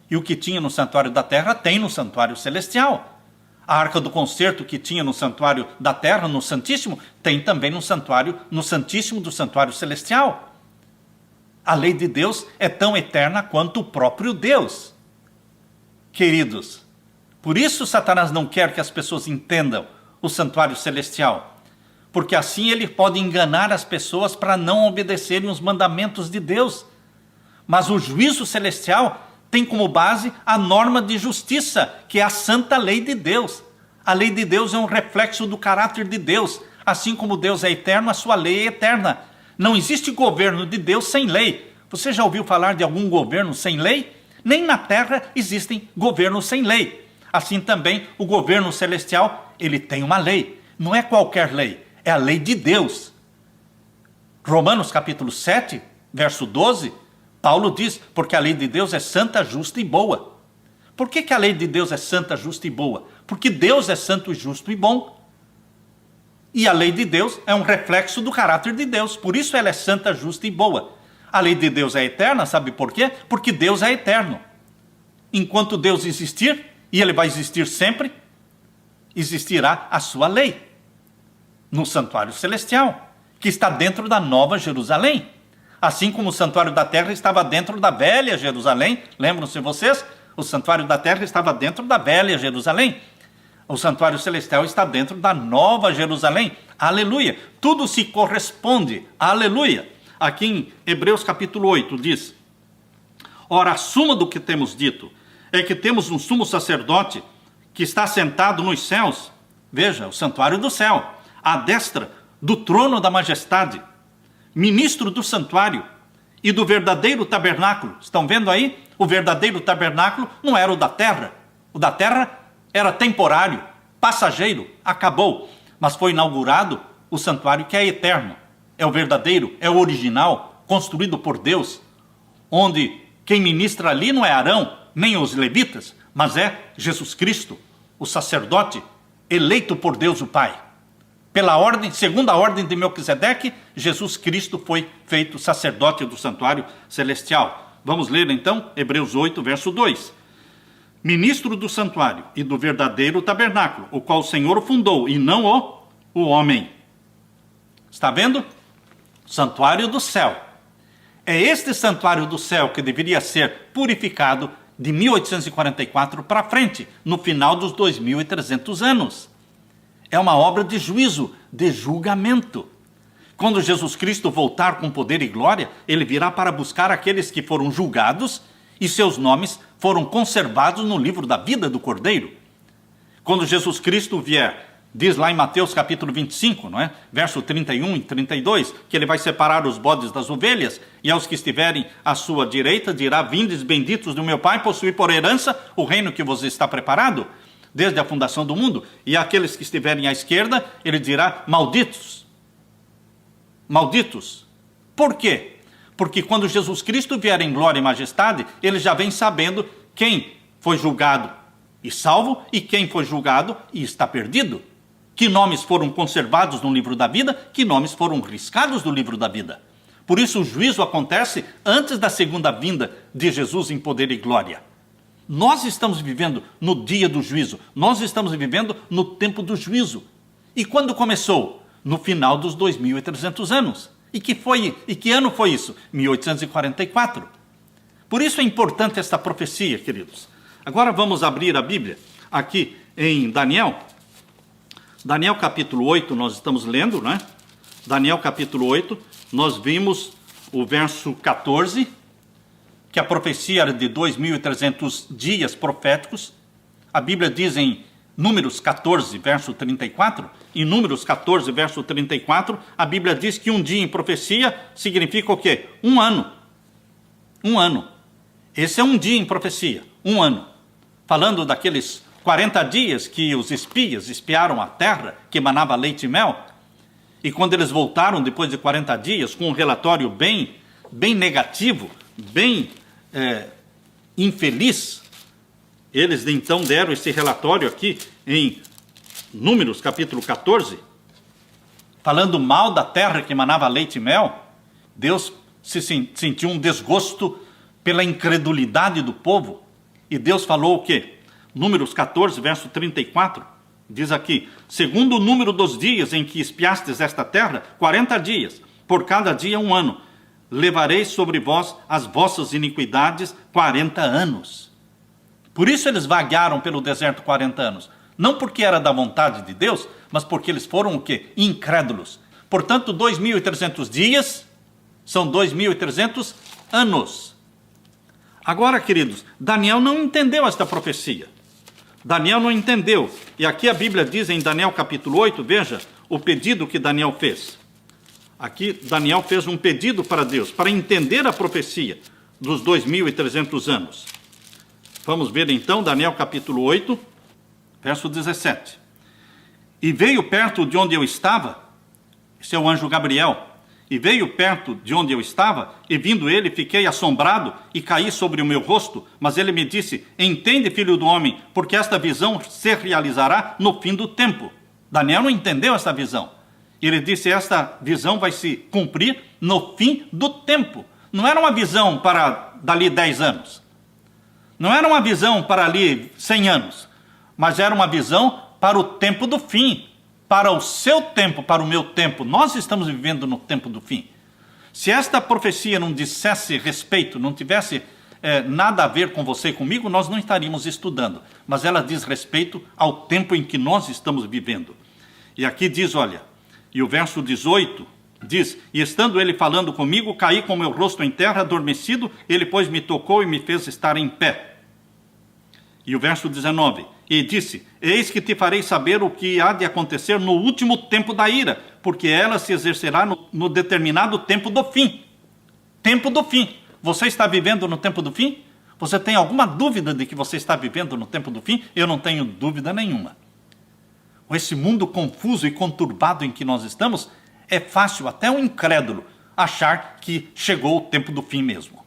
Speaker 1: E o que tinha no santuário da terra tem no santuário celestial. A Arca do Concerto que tinha no santuário da terra, no Santíssimo, tem também no Santíssimo do santuário celestial. A lei de Deus é tão eterna quanto o próprio Deus. Queridos, por isso Satanás não quer que as pessoas entendam o santuário celestial, porque assim ele pode enganar as pessoas para não obedecerem os mandamentos de Deus. Mas o juízo celestial tem como base a norma de justiça, que é a santa lei de Deus. A lei de Deus é um reflexo do caráter de Deus. Assim como Deus é eterno, a sua lei é eterna. Não existe governo de Deus sem lei. Você já ouviu falar de algum governo sem lei? Nem na terra existem governos sem lei. Assim também o governo celestial, ele tem uma lei. Não é qualquer lei, é a lei de Deus. Romanos capítulo 7, verso 12, Paulo diz, porque a lei de Deus é santa, justa e boa. Por que a lei de Deus é santa, justa e boa? Porque Deus é santo, justo e bom. E a lei de Deus é um reflexo do caráter de Deus. Por isso ela é santa, justa e boa. A lei de Deus é eterna, sabe por quê? Porque Deus é eterno. Enquanto Deus existir, e ele vai existir sempre, existirá a sua lei no santuário celestial, que está dentro da Nova Jerusalém. Assim como o santuário da terra estava dentro da velha Jerusalém, lembram-se vocês? O santuário da terra estava dentro da velha Jerusalém. O santuário celestial está dentro da nova Jerusalém. Aleluia! Tudo se corresponde. Aleluia! Aqui em Hebreus capítulo 8 diz: ora, a suma do que temos dito é que temos um sumo sacerdote que está sentado nos céus. Veja, o santuário do céu, à destra do trono da majestade, ministro do santuário e do verdadeiro tabernáculo. Estão vendo aí? O verdadeiro tabernáculo não era o da terra. O da terra era temporário, passageiro, acabou. Mas foi inaugurado o santuário que é eterno. É o verdadeiro, é o original, construído por Deus, onde quem ministra ali não é Arão, nem os levitas, mas é Jesus Cristo, o sacerdote eleito por Deus o Pai. Pela ordem, segundo a ordem de Melquisedeque, Jesus Cristo foi feito sacerdote do santuário celestial. Vamos ler então Hebreus 8, verso 2. Ministro do santuário e do verdadeiro tabernáculo, o qual o Senhor fundou, e não o homem. Está vendo? Santuário do céu. É este santuário do céu que deveria ser purificado de 1844 para frente, no final dos 2.300 anos. É uma obra de juízo, de julgamento. Quando Jesus Cristo voltar com poder e glória, ele virá para buscar aqueles que foram julgados e seus nomes foram conservados no livro da vida do Cordeiro. Quando Jesus Cristo vier, diz lá em Mateus capítulo 25, não é? Verso 31 e 32, que ele vai separar os bodes das ovelhas, e aos que estiverem à sua direita dirá: vindes benditos do meu Pai, possuir por herança o reino que vos está preparado desde a fundação do mundo. E aqueles que estiverem à esquerda, ele dirá: malditos. Malditos. Por quê? Porque quando Jesus Cristo vier em glória e majestade, ele já vem sabendo quem foi julgado e salvo e quem foi julgado e está perdido. Que nomes foram conservados no livro da vida, que nomes foram riscados do livro da vida. Por isso o juízo acontece antes da segunda vinda de Jesus em poder e glória. Nós estamos vivendo no dia do juízo, nós estamos vivendo no tempo do juízo. E quando começou? No final dos 2.300 anos. E que ano foi isso? 1844. Por isso é importante esta profecia, queridos. Agora vamos abrir a Bíblia aqui em Daniel. Daniel capítulo 8, nós estamos lendo, né? Daniel capítulo 8, nós vimos o verso 14, que a profecia era de 2.300 dias proféticos. A Bíblia diz em Números 14, verso 34, em Números 14, verso 34, a Bíblia diz que um dia em profecia significa o quê? Um ano. Um ano. Esse é um dia em profecia, um ano. Falando daqueles 40 dias que os espias espiaram a terra, que emanava leite e mel, e quando eles voltaram depois de 40 dias, com um relatório bem negativo, bem infeliz, eles então deram esse relatório aqui em Números capítulo 14, falando mal da terra que emanava leite e mel. Deus sentiu um desgosto pela incredulidade do povo, e Deus falou o quê? Números 14, verso 34, diz aqui: segundo o número dos dias em que espiastes esta terra, 40 dias, por cada dia um ano, levarei sobre vós as vossas iniquidades 40 anos. Por isso eles vaguearam pelo deserto 40 anos. Não porque era da vontade de Deus, mas porque eles foram o quê? Incrédulos. Portanto, 2.300 dias são 2.300 anos. Agora, queridos, Daniel não entendeu esta profecia. Daniel não entendeu. E aqui a Bíblia diz em Daniel capítulo 8, veja o pedido que Daniel fez. Aqui Daniel fez um pedido para Deus, para entender a profecia dos 2.300 anos. Vamos ver então Daniel capítulo 8, verso 17. E veio perto de onde eu estava, esse é o anjo Gabriel, e veio perto de onde eu estava, e vindo ele, fiquei assombrado e caí sobre o meu rosto. Mas ele me disse: entende, filho do homem, porque esta visão se realizará no fim do tempo. Daniel não entendeu esta visão. Ele disse: esta visão vai se cumprir no fim do tempo. Não era uma visão para dali 10 anos. Não era uma visão para ali 100 anos. Mas era uma visão para o tempo do fim. Para o seu tempo, para o meu tempo. Nós estamos vivendo no tempo do fim. Se esta profecia não dissesse respeito, não tivesse nada a ver com você e comigo, nós não estaríamos estudando. Mas ela diz respeito ao tempo em que nós estamos vivendo. E aqui diz, olha, e o verso 18 diz: e estando ele falando comigo, caí com meu rosto em terra, adormecido, ele pois me tocou e me fez estar em pé. E o verso 19, e disse: eis que te farei saber o que há de acontecer no último tempo da ira, porque ela se exercerá no determinado tempo do fim. Tempo do fim. Você está vivendo no tempo do fim? Você tem alguma dúvida de que você está vivendo no tempo do fim? Eu não tenho dúvida nenhuma. Com esse mundo confuso e conturbado em que nós estamos, é fácil até um incrédulo achar que chegou o tempo do fim mesmo.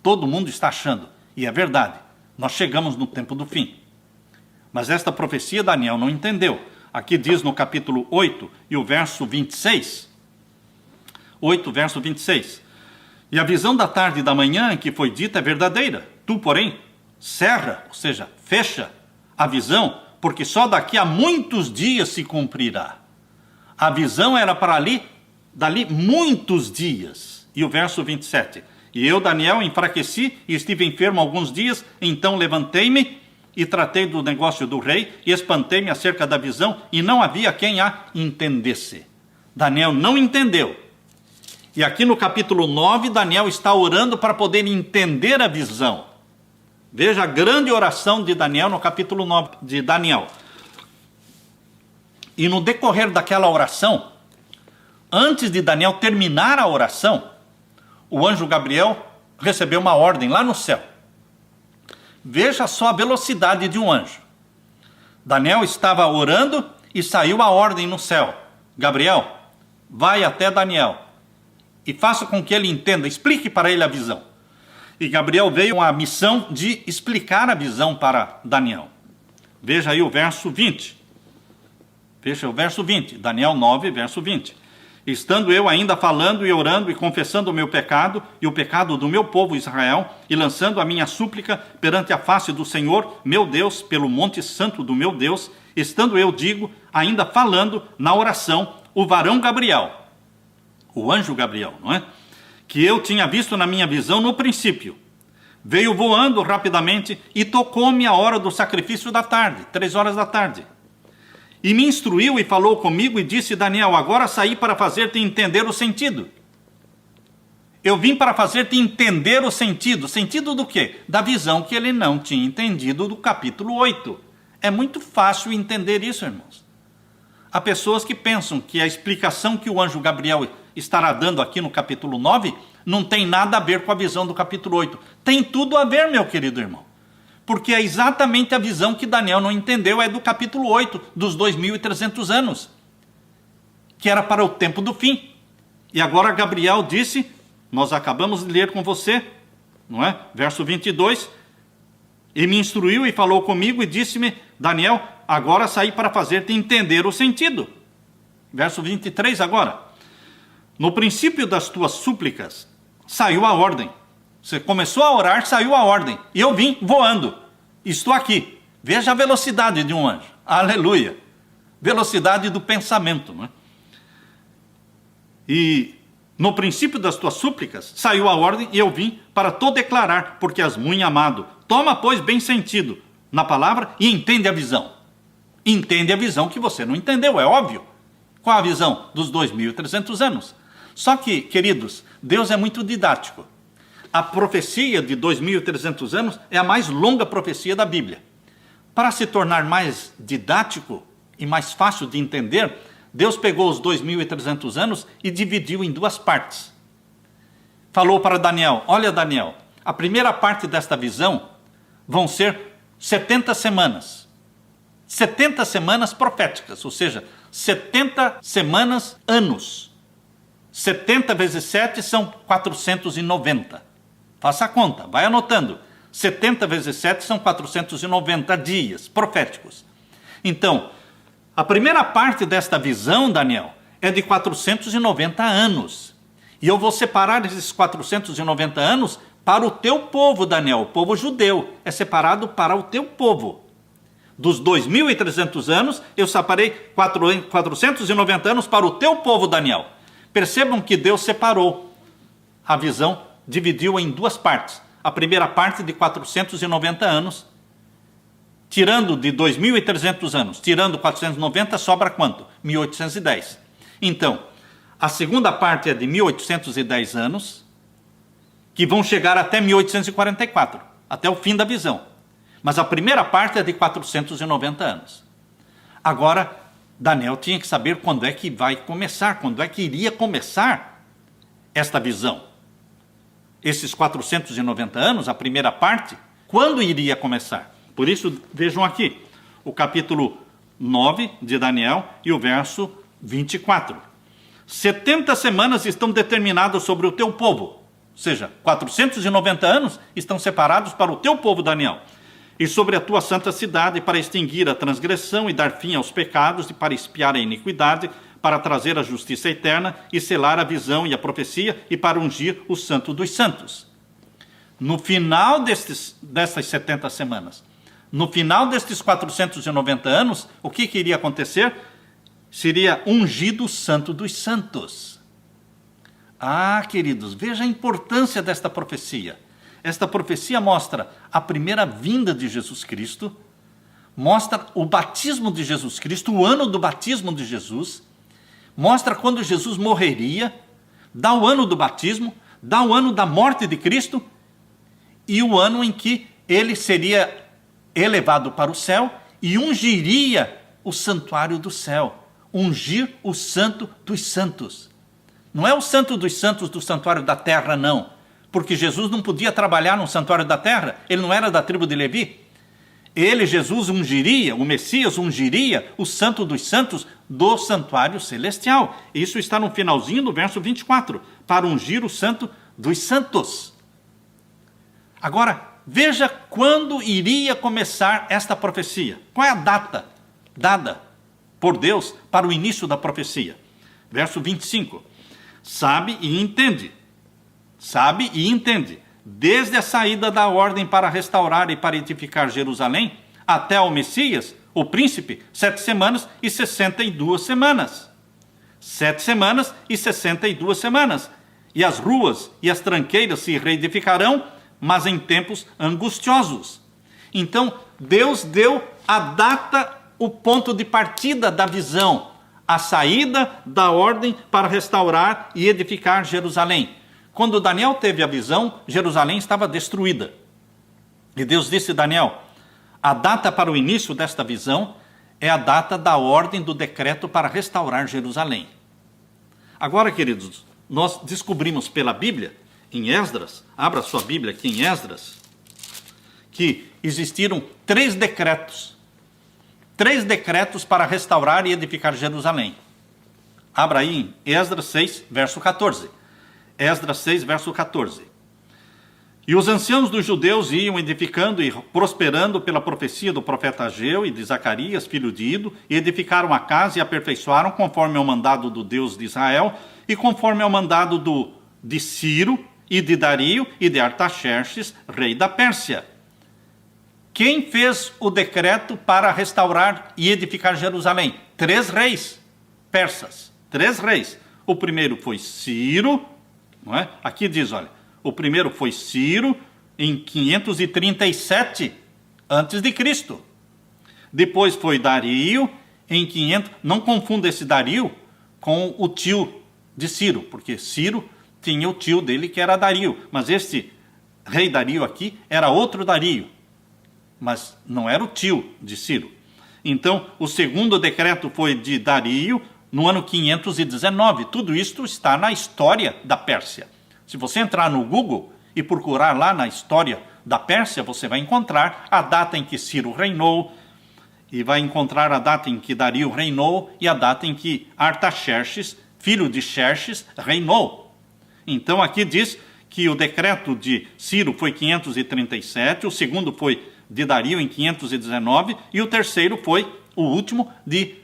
Speaker 1: Todo mundo está achando, e é verdade, nós chegamos no tempo do fim. Mas esta profecia Daniel não entendeu. Aqui diz no capítulo 8 e o verso 26, 8, verso 26, e a visão da tarde e da manhã que foi dita é verdadeira. Tu, porém, cerra, ou seja, fecha a visão, porque só daqui a muitos dias se cumprirá. A visão era para dali muitos dias. E o verso 27, e eu, Daniel, enfraqueci e estive enfermo alguns dias, então levantei-me e tratei do negócio do rei e espantei-me acerca da visão, e não havia quem a entendesse. Daniel não entendeu. E aqui no capítulo 9, Daniel está orando para poder entender a visão. Veja a grande oração de Daniel no capítulo 9 de Daniel. E no decorrer daquela oração, antes de Daniel terminar a oração, o anjo Gabriel recebeu uma ordem lá no céu. Veja só a velocidade de um anjo. Daniel estava orando e saiu a ordem no céu: Gabriel, vai até Daniel e faça com que ele entenda, explique para ele a visão. E Gabriel veio com a missão de explicar a visão para Daniel. Veja aí o verso 20. Veja o verso 20, Daniel 9, verso 20. Estando eu ainda falando e orando e confessando o meu pecado e o pecado do meu povo Israel, e lançando a minha súplica perante a face do Senhor, meu Deus, pelo monte santo do meu Deus, estando eu, digo, ainda falando na oração, o varão Gabriel, o anjo Gabriel, não é? Que eu tinha visto na minha visão no princípio, veio voando rapidamente e tocou-me a hora do sacrifício da tarde, 3 horas da tarde. E me instruiu e falou comigo e disse: Daniel, agora saí para fazer-te entender o sentido. Eu vim para fazer-te entender o sentido. Sentido do quê? Da visão que ele não tinha entendido do capítulo 8. É muito fácil entender isso, irmãos. Há pessoas que pensam que a explicação que o anjo Gabriel estará dando aqui no capítulo 9 não tem nada a ver com a visão do capítulo 8. Tem tudo a ver, meu querido irmão. Porque é exatamente a visão que Daniel não entendeu, é do capítulo 8, dos 2.300 anos, que era para o tempo do fim. E agora Gabriel disse, nós acabamos de ler com você, não é? Verso 22, e me instruiu e falou comigo e disse-me: Daniel, agora saí para fazer-te entender o sentido. Verso 23 agora. No princípio das tuas súplicas, saiu a ordem. Você começou a orar, saiu a ordem. E eu vim voando. Estou aqui. Veja a velocidade de um anjo. Aleluia. Velocidade do pensamento, não é? E no princípio das tuas súplicas, saiu a ordem e eu vim para te declarar, porque és muito amado. Toma, pois, bem sentido na palavra e entende a visão. Entende a visão que você não entendeu, é óbvio. Qual a visão? Dos 2.300 anos. Só que, queridos, Deus é muito didático. A profecia de 2.300 anos é a mais longa profecia da Bíblia. Para se tornar mais didático e mais fácil de entender, Deus pegou os 2.300 anos e dividiu em 2 partes. Falou para Daniel: olha, Daniel, a primeira parte desta visão vão ser 70 semanas. 70 semanas proféticas, ou seja, 70 semanas anos. 70 vezes 7 são 490. Faça a conta, vai anotando. 70 vezes 7 são 490 dias proféticos. Então, a primeira parte desta visão, Daniel, é de 490 anos. E eu vou separar esses 490 anos para o teu povo, Daniel, o povo judeu. É separado para o teu povo. Dos 2.300 anos, eu separei 490 anos para o teu povo, Daniel. Percebam que Deus separou a visão, dividiu em 2 partes. a primeira parte de 490 anos, tirando de 2.300 anos, tirando 490, sobra quanto? 1810. Então, a segunda parte é de 1810 anos, que vão chegar até 1844, até o fim da visão. Mas a primeira parte é de 490 anos. Agora, Daniel tinha que saber quando é que vai começar, quando é que iria começar esta visão. Esses 490 anos, a primeira parte, quando iria começar? Por isso, vejam aqui, o capítulo 9 de Daniel e o verso 24. 70 semanas estão determinadas sobre o teu povo, ou seja, 490 anos estão separados para o teu povo, Daniel, e sobre a tua santa cidade, para extinguir a transgressão e dar fim aos pecados, e para expiar a iniquidade, para trazer a justiça eterna e selar a visão e a profecia, e para ungir o santo dos santos. No final dessas 70 semanas, no final destes 490 anos, o que iria acontecer? Seria ungido o santo dos santos. Ah, queridos, veja a importância desta profecia. Esta profecia mostra a primeira vinda de Jesus Cristo, mostra o batismo de Jesus Cristo, o ano do batismo de Jesus, mostra quando Jesus morreria, dá o ano do batismo, dá o ano da morte de Cristo e o ano em que ele seria elevado para o céu e ungiria o santuário do céu, ungir o santo dos santos. Não é o santo dos santos do santuário da terra, não, porque Jesus não podia trabalhar no santuário da terra, ele não era da tribo de Levi. Ele, Jesus, ungiria, o Messias ungiria o santo dos santos do santuário celestial. Isso está no finalzinho do verso 24, para ungir o santo dos santos. Agora, veja quando iria começar esta profecia. Qual é a data dada por Deus para o início da profecia? Verso 25. Sabe e entende, desde a saída da ordem para restaurar e para edificar Jerusalém, até ao Messias, o príncipe, 7 semanas e 62 semanas. 7 semanas e 62 semanas. E as ruas e as tranqueiras se reedificarão, mas em tempos angustiosos. Então, Deus deu a data, o ponto de partida da visão, a saída da ordem para restaurar e edificar Jerusalém. Quando Daniel teve a visão, Jerusalém estava destruída. E Deus disse a Daniel, a data para o início desta visão é a data da ordem do decreto para restaurar Jerusalém. Agora, queridos, nós descobrimos pela Bíblia, em Esdras, abra sua Bíblia aqui em Esdras, que existiram 3 decretos para restaurar e edificar Jerusalém. Abra aí em Esdras 6, verso 14. Esdras 6, verso 14. E os anciãos dos judeus iam edificando e prosperando pela profecia do profeta Ageu e de Zacarias, filho de Ido, e edificaram a casa e aperfeiçoaram conforme ao mandado do Deus de Israel e conforme ao mandado de Ciro e de Dario e de Artaxerxes, rei da Pérsia. Quem fez o decreto para restaurar e edificar Jerusalém? 3 reis persas. 3 reis. O primeiro foi Ciro, não é? Aqui diz, olha, o primeiro foi Ciro em 537 a.C. Depois foi Dario em 500. Não confunda esse Dario com o tio de Ciro, porque Ciro tinha o tio dele que era Dario, mas este rei Dario aqui era outro Dario, mas não era o tio de Ciro. Então, o segundo decreto foi de Dario no ano 519. Tudo isto está na história da Pérsia. Se você entrar no Google e procurar lá na história da Pérsia, você vai encontrar a data em que Ciro reinou, e vai encontrar a data em que Dario reinou, e a data em que Artaxerxes, filho de Xerxes, reinou. Então aqui diz que o decreto de Ciro foi 537, o segundo foi de Dario em 519, e o terceiro foi o último de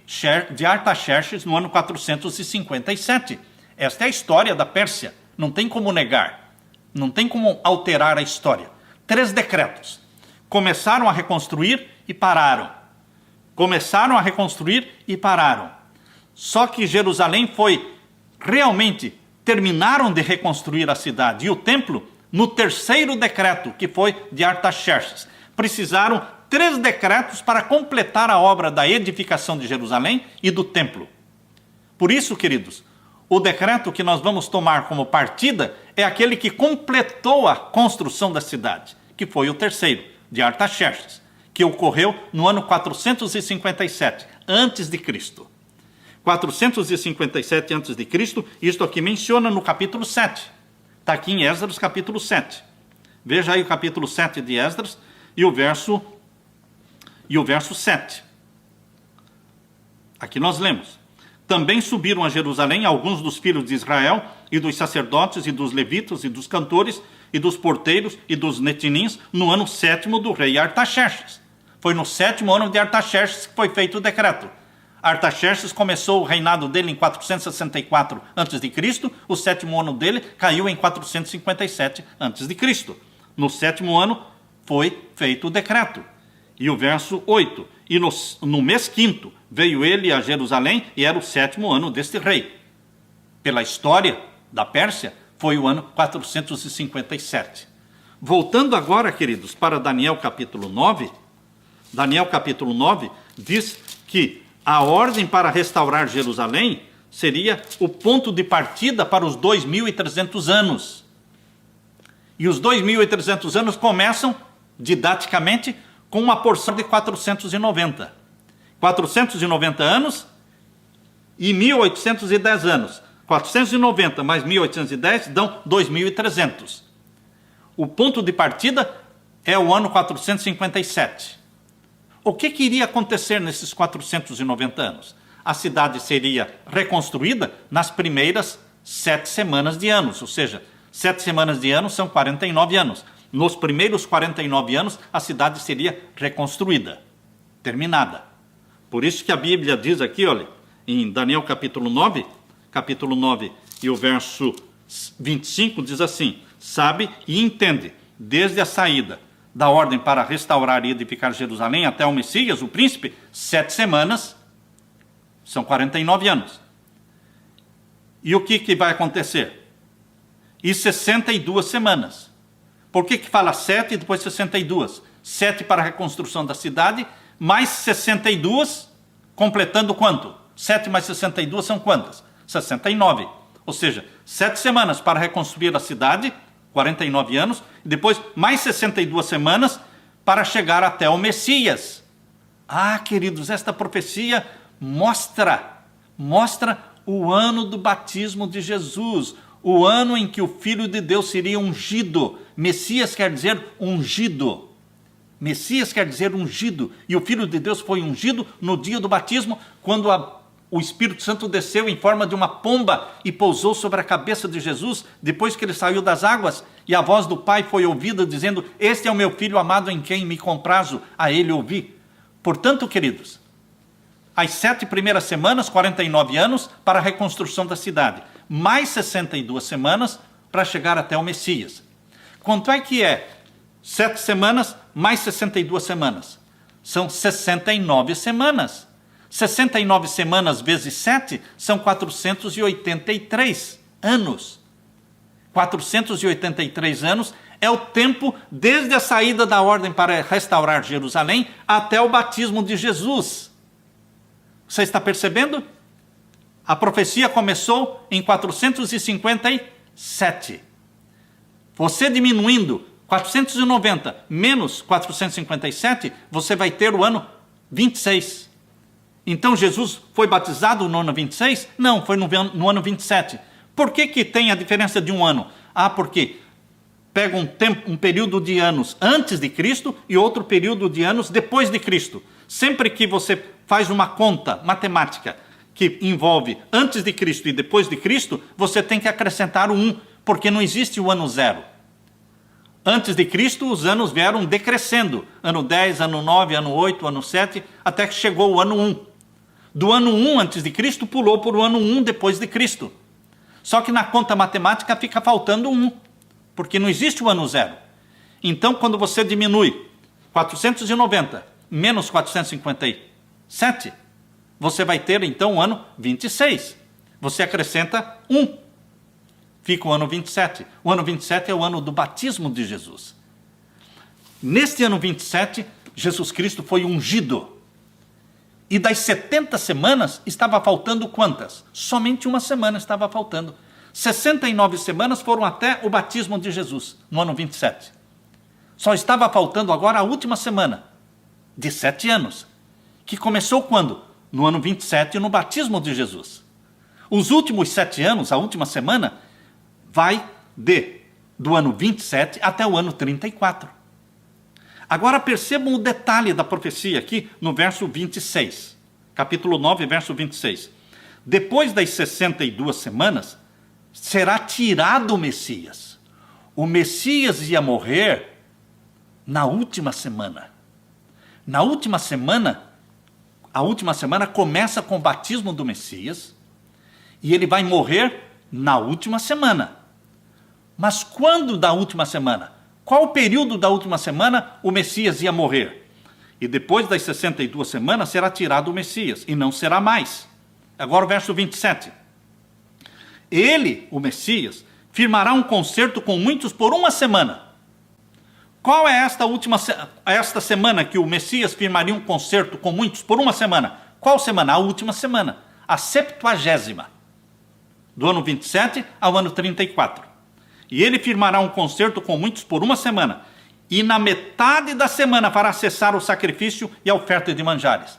Speaker 1: Artaxerxes no ano 457. Esta é a história da Pérsia. Não tem como negar, não tem como alterar a história. 3 decretos. Começaram a reconstruir e pararam. Começaram a reconstruir e pararam. Só que Jerusalém foi realmente, terminaram de reconstruir a cidade e o templo no terceiro decreto, que foi de Artaxerxes. Precisaram 3 decretos para completar a obra da edificação de Jerusalém e do templo. Por isso, queridos, o decreto que nós vamos tomar como partida é aquele que completou a construção da cidade, que foi o terceiro, de Artaxerxes, que ocorreu no ano 457 a.C. 457 a.C., isto aqui menciona no capítulo 7. Está aqui em Esdras, capítulo 7. Veja aí o capítulo 7 de Esdras e o verso 7. Aqui nós lemos: também subiram a Jerusalém alguns dos filhos de Israel, e dos sacerdotes, e dos levitas, e dos cantores, e dos porteiros, e dos netinins, no ano 7º do rei Artaxerxes. Foi no 7º ano de Artaxerxes que foi feito o decreto. Artaxerxes começou o reinado dele em 464 a.C., o 7º ano dele caiu em 457 a.C. No 7º ano foi feito o decreto. E o verso 8: e no mês 5º veio ele a Jerusalém, e era o 7º ano deste rei. Pela história da Pérsia, foi o ano 457. Voltando agora, queridos, para Daniel capítulo 9, Daniel capítulo 9 diz que a ordem para restaurar Jerusalém seria o ponto de partida para os 2.300 anos. E os 2.300 anos começam, didaticamente, com uma porção de 490. 490 anos e 1.810 anos. 490 mais 1.810 dão 2.300. O ponto de partida é o ano 457. O que iria acontecer nesses 490 anos? A cidade seria reconstruída nas primeiras 7 semanas de anos, ou seja, 7 semanas de anos são 49 anos. Nos primeiros 49 anos, a cidade seria reconstruída, terminada. Por isso que a Bíblia diz aqui, olha, em Daniel capítulo 9 e o verso 25 diz assim: sabe e entende, desde a saída da ordem para restaurar e edificar Jerusalém até o Messias, o príncipe, 7 semanas, são 49 anos. E o que vai acontecer? E 62 semanas. Por que fala 7 e depois 62? 7 para a reconstrução da cidade, mais 62, completando quanto? 7 mais 62 são quantas? 69. Ou seja, 7 semanas para reconstruir a cidade, 49 anos, e depois mais 62 semanas para chegar até o Messias. Ah, queridos, esta profecia mostra o ano do batismo de Jesus, o ano em que o Filho de Deus seria ungido. Messias quer dizer ungido. Messias quer dizer ungido. E o Filho de Deus foi ungido no dia do batismo, quando o Espírito Santo desceu em forma de uma pomba e pousou sobre a cabeça de Jesus, depois que ele saiu das águas, e a voz do Pai foi ouvida, dizendo: este é o meu Filho amado em quem me comprazo, a ele ouvi. Portanto, queridos, as 7 primeiras semanas, 49 anos, para a reconstrução da cidade, mais 62 semanas para chegar até o Messias. Quanto é que é 7 semanas mais 62 semanas? São 69 semanas. 69 semanas vezes 7 são 483 anos. 483 anos é o tempo desde a saída da ordem para restaurar Jerusalém até o batismo de Jesus. Você está percebendo? A profecia começou em 457. Você diminuindo 490 menos 457, você vai ter o ano 26. Então Jesus foi batizado no ano 26? Não, foi no ano 27. Por que tem a diferença de um ano? Ah, porque pega um período de anos antes de Cristo e outro período de anos depois de Cristo. Sempre que você faz uma conta matemática que envolve antes de Cristo e depois de Cristo, você tem que acrescentar 1, porque não existe o ano 0. Antes de Cristo, os anos vieram decrescendo. Ano 10, ano 9, ano 8, ano 7, até que chegou o ano 1. Do ano 1 antes de Cristo, pulou para o ano 1 depois de Cristo. Só que na conta matemática fica faltando 1, porque não existe o ano 0. Então, quando você diminui 490 menos 457, você vai ter, então, o ano 26. Você acrescenta 1. fica o ano 27. O ano 27 é o ano do batismo de Jesus. Neste ano 27, Jesus Cristo foi ungido. E das 70 semanas, estava faltando quantas? Somente uma semana estava faltando. 69 semanas foram até o batismo de Jesus, no ano 27. Só estava faltando agora a última semana, de 7 anos, que começou quando? No ano 27, no batismo de Jesus. Os últimos 7 anos, a última semana, vai do ano 27 até o ano 34. Agora percebam o detalhe da profecia aqui no verso 26. Capítulo 9, verso 26. Depois das 62 semanas, será tirado o Messias. O Messias ia morrer na última semana. Na última semana, a última semana começa com o batismo do Messias e ele vai morrer na última semana. Mas quando da última semana? Qual o período da última semana o Messias ia morrer? E depois das 62 semanas será tirado o Messias, e não será mais. Agora o verso 27. Ele, o Messias, firmará um concerto com muitos por uma semana. Qual é esta semana que o Messias firmaria um concerto com muitos por uma semana? Qual semana? A última semana, a 70ª, do ano 27 ao ano 34. E ele firmará um concerto com muitos por uma semana, e na metade da semana fará cessar o sacrifício e a oferta de manjares.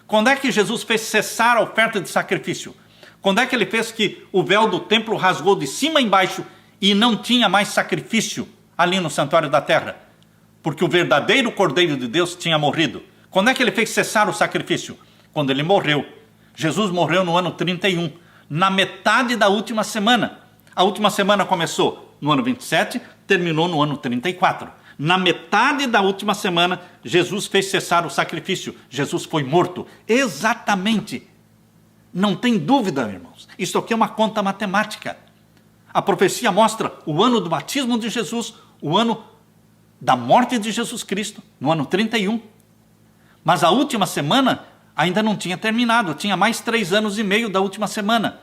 Speaker 1: Quando é que Jesus fez cessar a oferta de sacrifício? Quando é que ele fez que o véu do templo rasgou de cima a embaixo e não tinha mais sacrifício ali no santuário da terra? Porque o verdadeiro Cordeiro de Deus tinha morrido. Quando é que ele fez cessar o sacrifício? Quando ele morreu. Jesus morreu no ano 31, na metade da última semana. A última semana começou no ano 27, terminou no ano 34. Na metade da última semana, Jesus fez cessar o sacrifício. Jesus foi morto. Exatamente. Não tem dúvida, irmãos. Isso aqui é uma conta matemática. A profecia mostra o ano do batismo de Jesus, o ano da morte de Jesus Cristo, no ano 31. Mas a última semana ainda não tinha terminado. Tinha mais 3 anos e meio da última semana.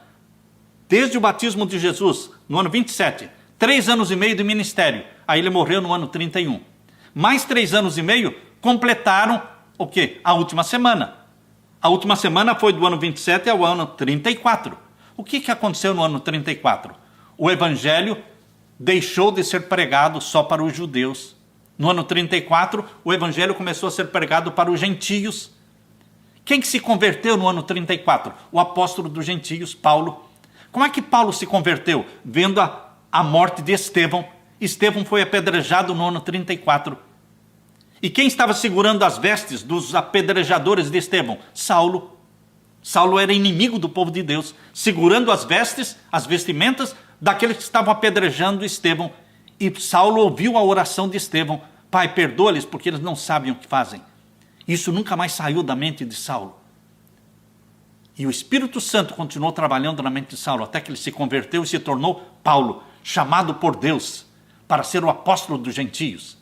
Speaker 1: Desde o batismo de Jesus, no ano 27, 3 anos e meio de ministério. Aí ele morreu no ano 31. Mais 3 anos e meio completaram o quê? A última semana. A última semana foi do ano 27 ao ano 34. O que aconteceu no ano 34? O evangelho deixou de ser pregado só para os judeus. No ano 34, o evangelho começou a ser pregado para os gentios. Quem que se converteu no ano 34? O apóstolo dos gentios, Paulo. Como é que Paulo se converteu? Vendo a morte de Estevão. Estevão foi apedrejado no ano 34. E quem estava segurando as vestes dos apedrejadores de Estevão? Saulo. Saulo era inimigo do povo de Deus, segurando as vestes, as vestimentas daqueles que estavam apedrejando Estevão. E Saulo ouviu a oração de Estevão: Pai, perdoa-lhes porque eles não sabem o que fazem. Isso nunca mais saiu da mente de Saulo. E o Espírito Santo continuou trabalhando na mente de Saulo, até que ele se converteu e se tornou Paulo, chamado por Deus para ser o apóstolo dos gentios.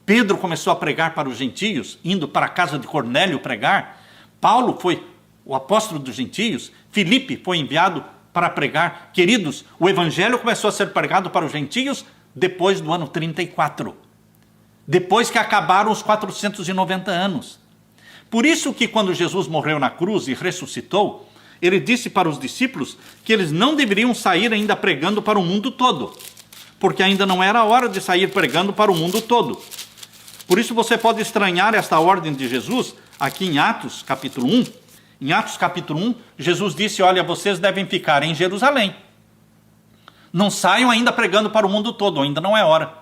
Speaker 1: Pedro começou a pregar para os gentios, indo para a casa de Cornélio pregar. Paulo foi o apóstolo dos gentios. Filipe foi enviado para pregar. Queridos, o evangelho começou a ser pregado para os gentios depois do ano 34. Depois que acabaram os 490 anos. Por isso que quando Jesus morreu na cruz e ressuscitou, ele disse para os discípulos que eles não deveriam sair ainda pregando para o mundo todo, porque ainda não era a hora de sair pregando para o mundo todo. Por isso você pode estranhar esta ordem de Jesus aqui em Atos capítulo 1. Em Atos capítulo 1, Jesus disse: olha, vocês devem ficar em Jerusalém. Não saiam ainda pregando para o mundo todo, ainda não é hora.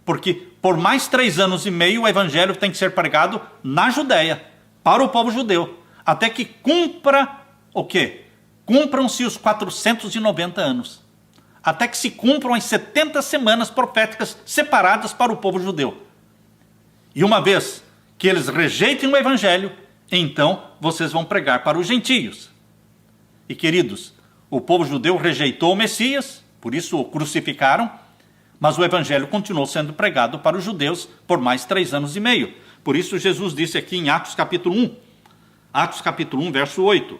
Speaker 1: Porque por mais 3 anos e meio o evangelho tem que ser pregado na Judéia, para o povo judeu, até que cumpra o quê? Cumpram-se os 490 anos. Até que se cumpram as 70 semanas proféticas separadas para o povo judeu. E uma vez que eles rejeitem o evangelho, então vocês vão pregar para os gentios. E queridos, o povo judeu rejeitou o Messias, por isso o crucificaram, mas o evangelho continuou sendo pregado para os judeus por mais 3 anos e meio. Por isso Jesus disse aqui em Atos capítulo 1, Atos capítulo 1, verso 8,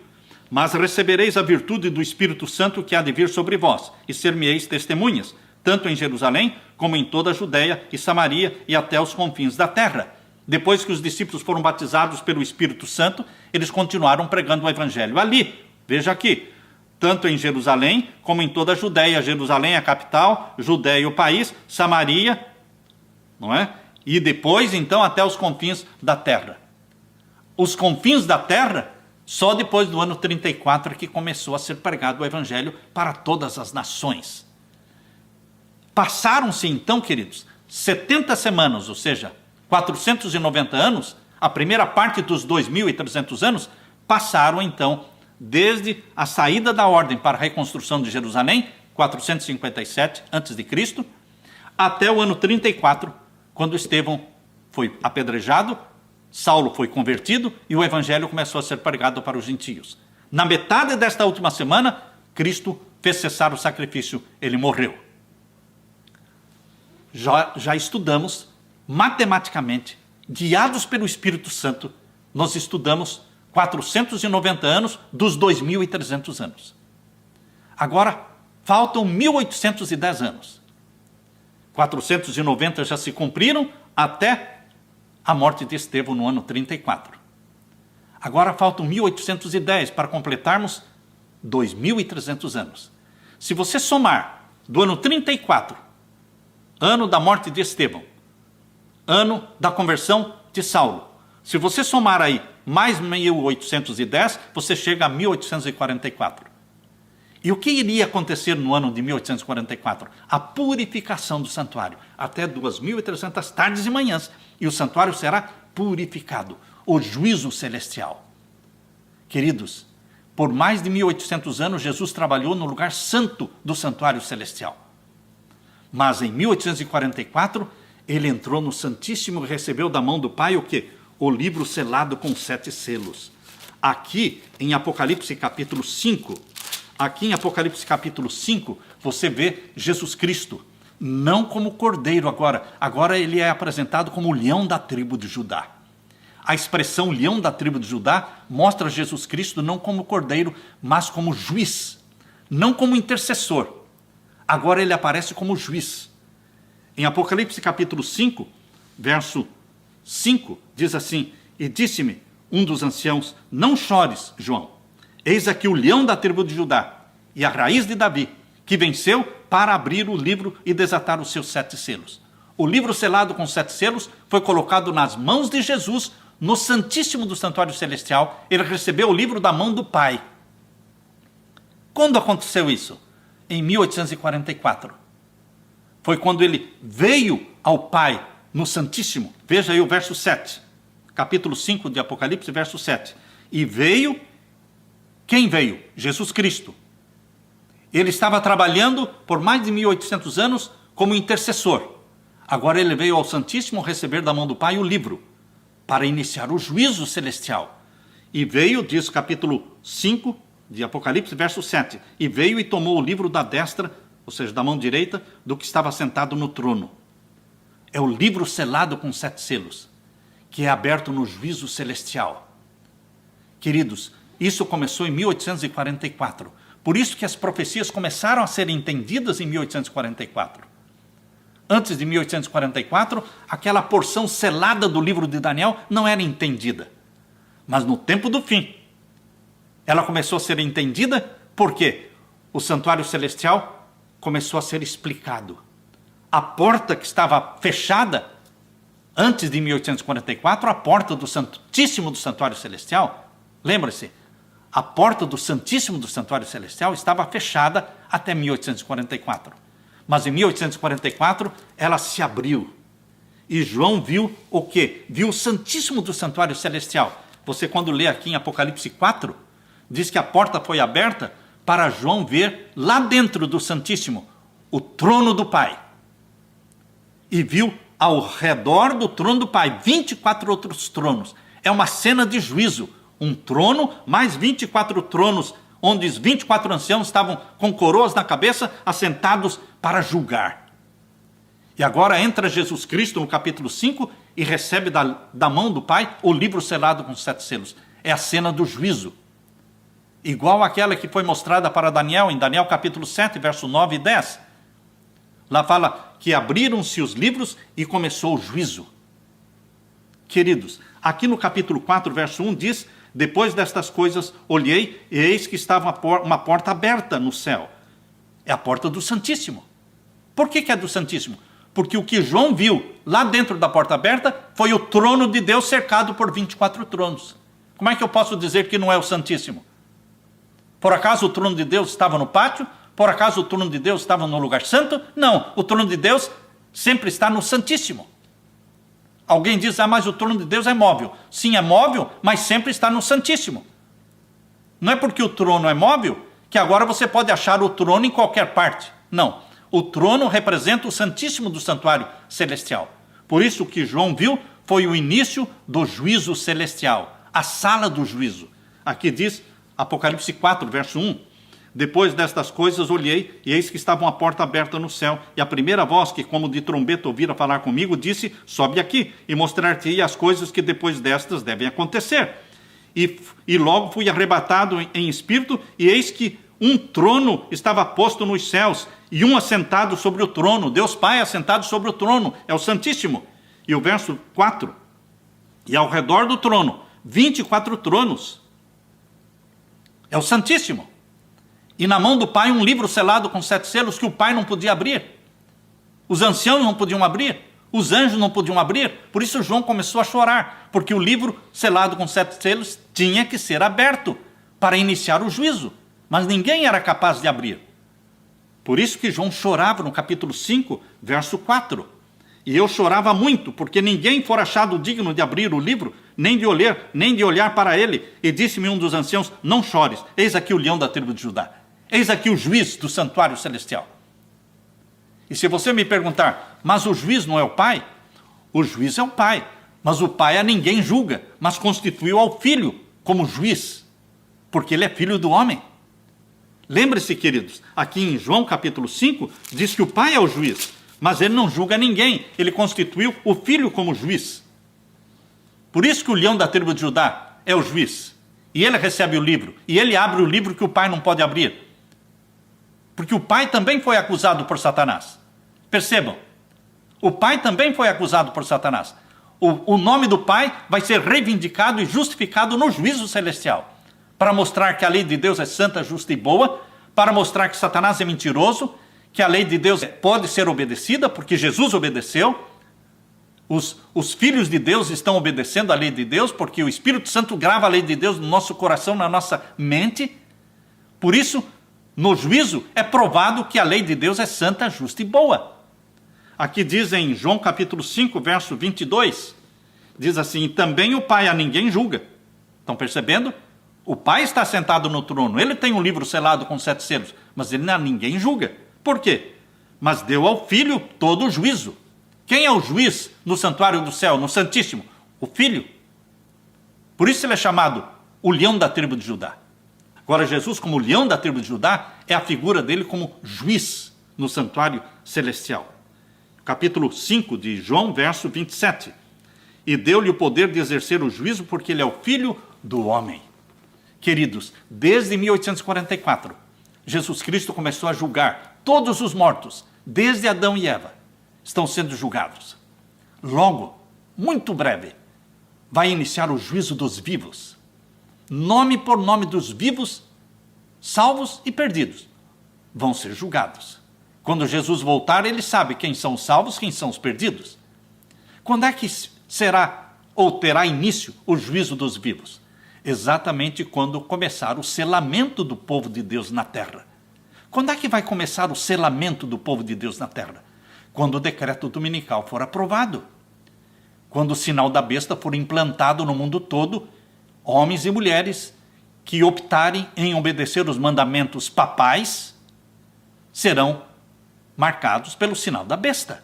Speaker 1: Mas recebereis a virtude do Espírito Santo que há de vir sobre vós, e ser-me-eis testemunhas, tanto em Jerusalém, como em toda a Judéia e Samaria e até os confins da terra. Depois que os discípulos foram batizados pelo Espírito Santo, eles continuaram pregando o Evangelho ali. Veja aqui, tanto em Jerusalém, como em toda a Judéia. Jerusalém é a capital, Judéia o país, Samaria, não é? E depois, então, até os confins da terra. Os confins da terra, só depois do ano 34 é que começou a ser pregado o Evangelho para todas as nações. Passaram-se então, queridos, 70 semanas, ou seja, 490 anos, a primeira parte dos 2.300 anos, passaram então, desde a saída da ordem para a reconstrução de Jerusalém, 457 a.C., até o ano 34, quando Estevão foi apedrejado, Saulo foi convertido e o Evangelho começou a ser pregado para os gentios. Na metade desta última semana, Cristo fez cessar o sacrifício, ele morreu. Já estudamos matematicamente, guiados pelo Espírito Santo, nós estudamos 490 anos dos 2.300 anos. Agora, faltam 1.810 anos. 490 já se cumpriram até a morte de Estevão no ano 34. Agora faltam 1.810 para completarmos 2.300 anos. Se você somar do ano 34, ano da morte de Estevão, ano da conversão de Saulo, se você somar aí mais 1.810, você chega a 1.844. E o que iria acontecer no ano de 1844? A purificação do santuário, até 2.300 tardes e manhãs, e o santuário será purificado, o juízo celestial. Queridos, por mais de 1.800 anos, Jesus trabalhou no lugar santo do santuário celestial. Mas em 1844, ele entrou no Santíssimo e recebeu da mão do Pai o quê? O livro selado com 7 selos. Aqui, em Apocalipse capítulo 5, você vê Jesus Cristo, não como cordeiro agora ele é apresentado como o leão da tribo de Judá. A expressão leão da tribo de Judá mostra Jesus Cristo não como cordeiro, mas como juiz, não como intercessor. Agora ele aparece como juiz. Em Apocalipse capítulo 5, verso 5, diz assim: e disse-me um dos anciãos, não chores, João, eis aqui o leão da tribo de Judá e a raiz de Davi, que venceu para abrir o livro e desatar os seus 7 selos. O livro selado com 7 selos foi colocado nas mãos de Jesus, no Santíssimo do Santuário Celestial. Ele recebeu o livro da mão do Pai. Quando aconteceu isso? Em 1844. Foi quando ele veio ao Pai no Santíssimo. Veja aí o verso 7. Capítulo 5 de Apocalipse, verso 7. E veio, quem veio? Jesus Cristo. Ele estava trabalhando por mais de 1.800 anos como intercessor. Agora ele veio ao Santíssimo receber da mão do Pai o livro, para iniciar o juízo celestial. E veio, diz capítulo 5 de Apocalipse, verso 7, e veio e tomou o livro da destra, ou seja, da mão direita, do que estava sentado no trono. É o livro selado com 7 selos, que é aberto no juízo celestial. Queridos, isso começou em 1844. Por isso que as profecias começaram a ser entendidas em 1844. Antes de 1844, aquela porção selada do livro de Daniel não era entendida. Mas no tempo do fim, ela começou a ser entendida porque o santuário celestial começou a ser explicado. A porta que estava fechada antes de 1844, a porta do Santíssimo do Santuário Celestial, lembre-se, a porta do Santíssimo do Santuário Celestial estava fechada até 1844. Mas em 1844 ela se abriu. E João viu o quê? Viu o Santíssimo do Santuário Celestial. Você, quando lê aqui em Apocalipse 4, diz que a porta foi aberta para João ver lá dentro do Santíssimo o trono do Pai. E viu ao redor do trono do Pai 24 outros tronos. É uma cena de juízo. Um trono mais 24 tronos, onde os 24 anciãos estavam com coroas na cabeça, assentados para julgar. E agora entra Jesus Cristo no capítulo 5 e recebe da mão do Pai o livro selado com 7 selos. É a cena do juízo. igual àquela que foi mostrada para Daniel, em Daniel capítulo 7, verso 9 e 10. Lá fala que abriram-se os livros e começou o juízo. Queridos, aqui no capítulo 4, verso 1 diz: depois destas coisas olhei e eis que estava uma porta aberta no céu. É a porta do Santíssimo. Por que é do Santíssimo? Porque o que João viu lá dentro da porta aberta foi o trono de Deus cercado por 24 tronos. Como é que eu posso dizer que não é o Santíssimo? Por acaso o trono de Deus estava no pátio? Por acaso o trono de Deus estava no lugar santo? Não, o trono de Deus sempre está no Santíssimo. Alguém diz: mas o trono de Deus é móvel. Sim, é móvel, mas sempre está no Santíssimo. Não é porque o trono é móvel que agora você pode achar o trono em qualquer parte. Não, o trono representa o Santíssimo do santuário celestial. Por isso o que João viu foi o início do juízo celestial, a sala do juízo. Aqui diz Apocalipse 4, verso 1. Depois destas coisas olhei, e eis que estava uma porta aberta no céu, e a primeira voz, que como de trombeta ouvira falar comigo, disse: sobe aqui, e mostrar-te-ei as coisas que depois destas devem acontecer. E logo fui arrebatado em espírito, e eis que um trono estava posto nos céus, e um assentado sobre o trono, Deus Pai assentado sobre o trono, é o Santíssimo. E o verso 4, e ao redor do trono, 24 tronos, é o Santíssimo. E na mão do Pai um livro selado com 7 selos que o Pai não podia abrir. Os anciãos não podiam abrir, os anjos não podiam abrir. Por isso João começou a chorar, porque o livro selado com 7 selos tinha que ser aberto para iniciar o juízo, mas ninguém era capaz de abrir. Por isso que João chorava no capítulo 5, verso 4. E eu chorava muito, porque ninguém fora achado digno de abrir o livro, nem de olhar para ele. E disse-me um dos anciãos: não chores, eis aqui o leão da tribo de Judá. Eis aqui o juiz do santuário celestial. E se você me perguntar: mas o juiz não é o Pai? O juiz é o Pai, mas o Pai a ninguém julga, mas constituiu ao Filho como juiz, porque ele é filho do homem. Lembre-se, queridos, aqui em João capítulo 5, diz que o Pai é o juiz, mas ele não julga ninguém, ele constituiu o Filho como juiz. Por isso que o leão da tribo de Judá é o juiz, e ele recebe o livro, e ele abre o livro que o Pai não pode abrir. Porque o Pai também foi acusado por Satanás. Percebam, o Pai também foi acusado por Satanás. O nome do Pai vai ser reivindicado e justificado no juízo celestial, para mostrar que a lei de Deus é santa, justa e boa, para mostrar que Satanás é mentiroso, que a lei de Deus pode ser obedecida, porque Jesus obedeceu. Os filhos de Deus estão obedecendo a lei de Deus, porque o Espírito Santo grava a lei de Deus no nosso coração, na nossa mente. Por isso, no juízo, é provado que a lei de Deus é santa, justa e boa. Aqui diz em João capítulo 5, verso 22, diz assim: também o Pai a ninguém julga. Estão percebendo? O Pai está sentado no trono, ele tem um livro selado com 7 selos, mas ele a ninguém julga. Por quê? Mas deu ao Filho todo o juízo. Quem é o juiz no santuário do céu, no Santíssimo? O Filho. Por isso ele é chamado o leão da tribo de Judá. Agora Jesus, como leão da tribo de Judá, é a figura dele como juiz no santuário celestial. Capítulo 5 de João, verso 27. E deu-lhe o poder de exercer o juízo, porque ele é o Filho do homem. Queridos, desde 1844, Jesus Cristo começou a julgar todos os mortos, desde Adão e Eva, estão sendo julgados. Logo, muito breve, vai iniciar o juízo dos vivos. Nome por nome dos vivos, salvos e perdidos, vão ser julgados. Quando Jesus voltar, ele sabe quem são os salvos, quem são os perdidos. Quando é que será ou terá início o juízo dos vivos? Exatamente quando começar o selamento do povo de Deus na terra. Quando é que vai começar o selamento do povo de Deus na terra? Quando o decreto dominical for aprovado. Quando o sinal da besta for implantado no mundo todo, homens e mulheres que optarem em obedecer os mandamentos papais serão marcados pelo sinal da besta.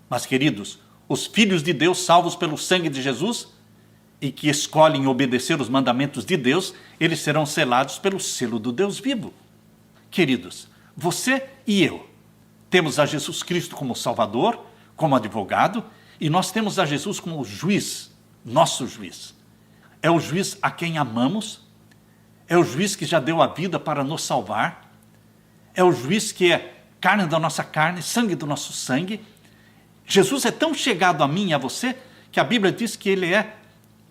Speaker 1: Mas, queridos, os filhos de Deus salvos pelo sangue de Jesus e que escolhem obedecer os mandamentos de Deus, eles serão selados pelo selo do Deus vivo. Queridos, você e eu temos a Jesus Cristo como Salvador, como advogado, e nós temos a Jesus como juiz, nosso juiz. É o juiz a quem amamos, é o juiz que já deu a vida para nos salvar, é o juiz que é carne da nossa carne, sangue do nosso sangue. Jesus é tão chegado a mim e a você, que a Bíblia diz que ele é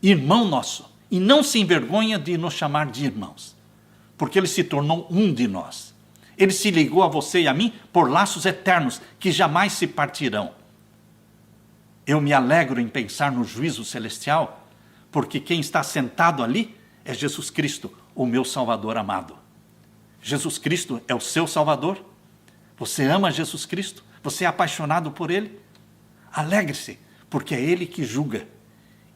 Speaker 1: irmão nosso, e não se envergonha de nos chamar de irmãos, porque ele se tornou um de nós. Ele se ligou a você e a mim por laços eternos, que jamais se partirão. Eu me alegro em pensar no juízo celestial, porque quem está sentado ali é Jesus Cristo, o meu Salvador amado. Jesus Cristo é o seu Salvador? Você ama Jesus Cristo? Você é apaixonado por Ele? Alegre-se, porque é Ele que julga.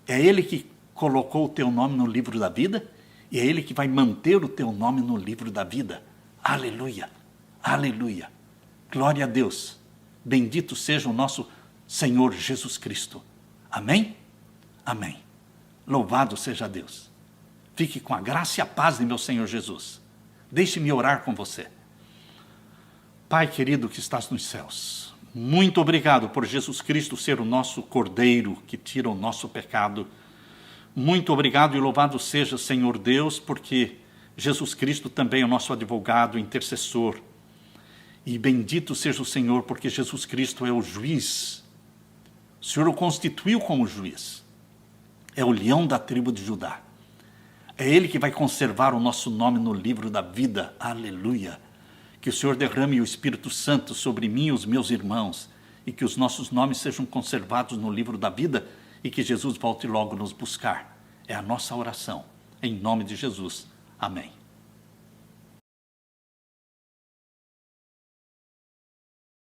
Speaker 1: É Ele que colocou o teu nome no livro da vida, e é Ele que vai manter o teu nome no livro da vida. Aleluia, aleluia. Glória a Deus. Bendito seja o nosso Senhor Jesus Cristo. Amém? Amém. Louvado seja Deus. Fique com a graça e a paz de meu Senhor Jesus. Deixe-me orar com você. Pai querido que estás nos céus, muito obrigado por Jesus Cristo ser o nosso Cordeiro que tira o nosso pecado. Muito obrigado e louvado seja, Senhor Deus, porque Jesus Cristo também é o nosso advogado, intercessor. E bendito seja o Senhor, porque Jesus Cristo é o juiz. O Senhor o constituiu como juiz. É o leão da tribo de Judá. É Ele que vai conservar o nosso nome no livro da vida. Aleluia. Que o Senhor derrame o Espírito Santo sobre mim e os meus irmãos, e que os nossos nomes sejam conservados no livro da vida, e que Jesus volte logo nos buscar. É a nossa oração. Em nome de Jesus. Amém.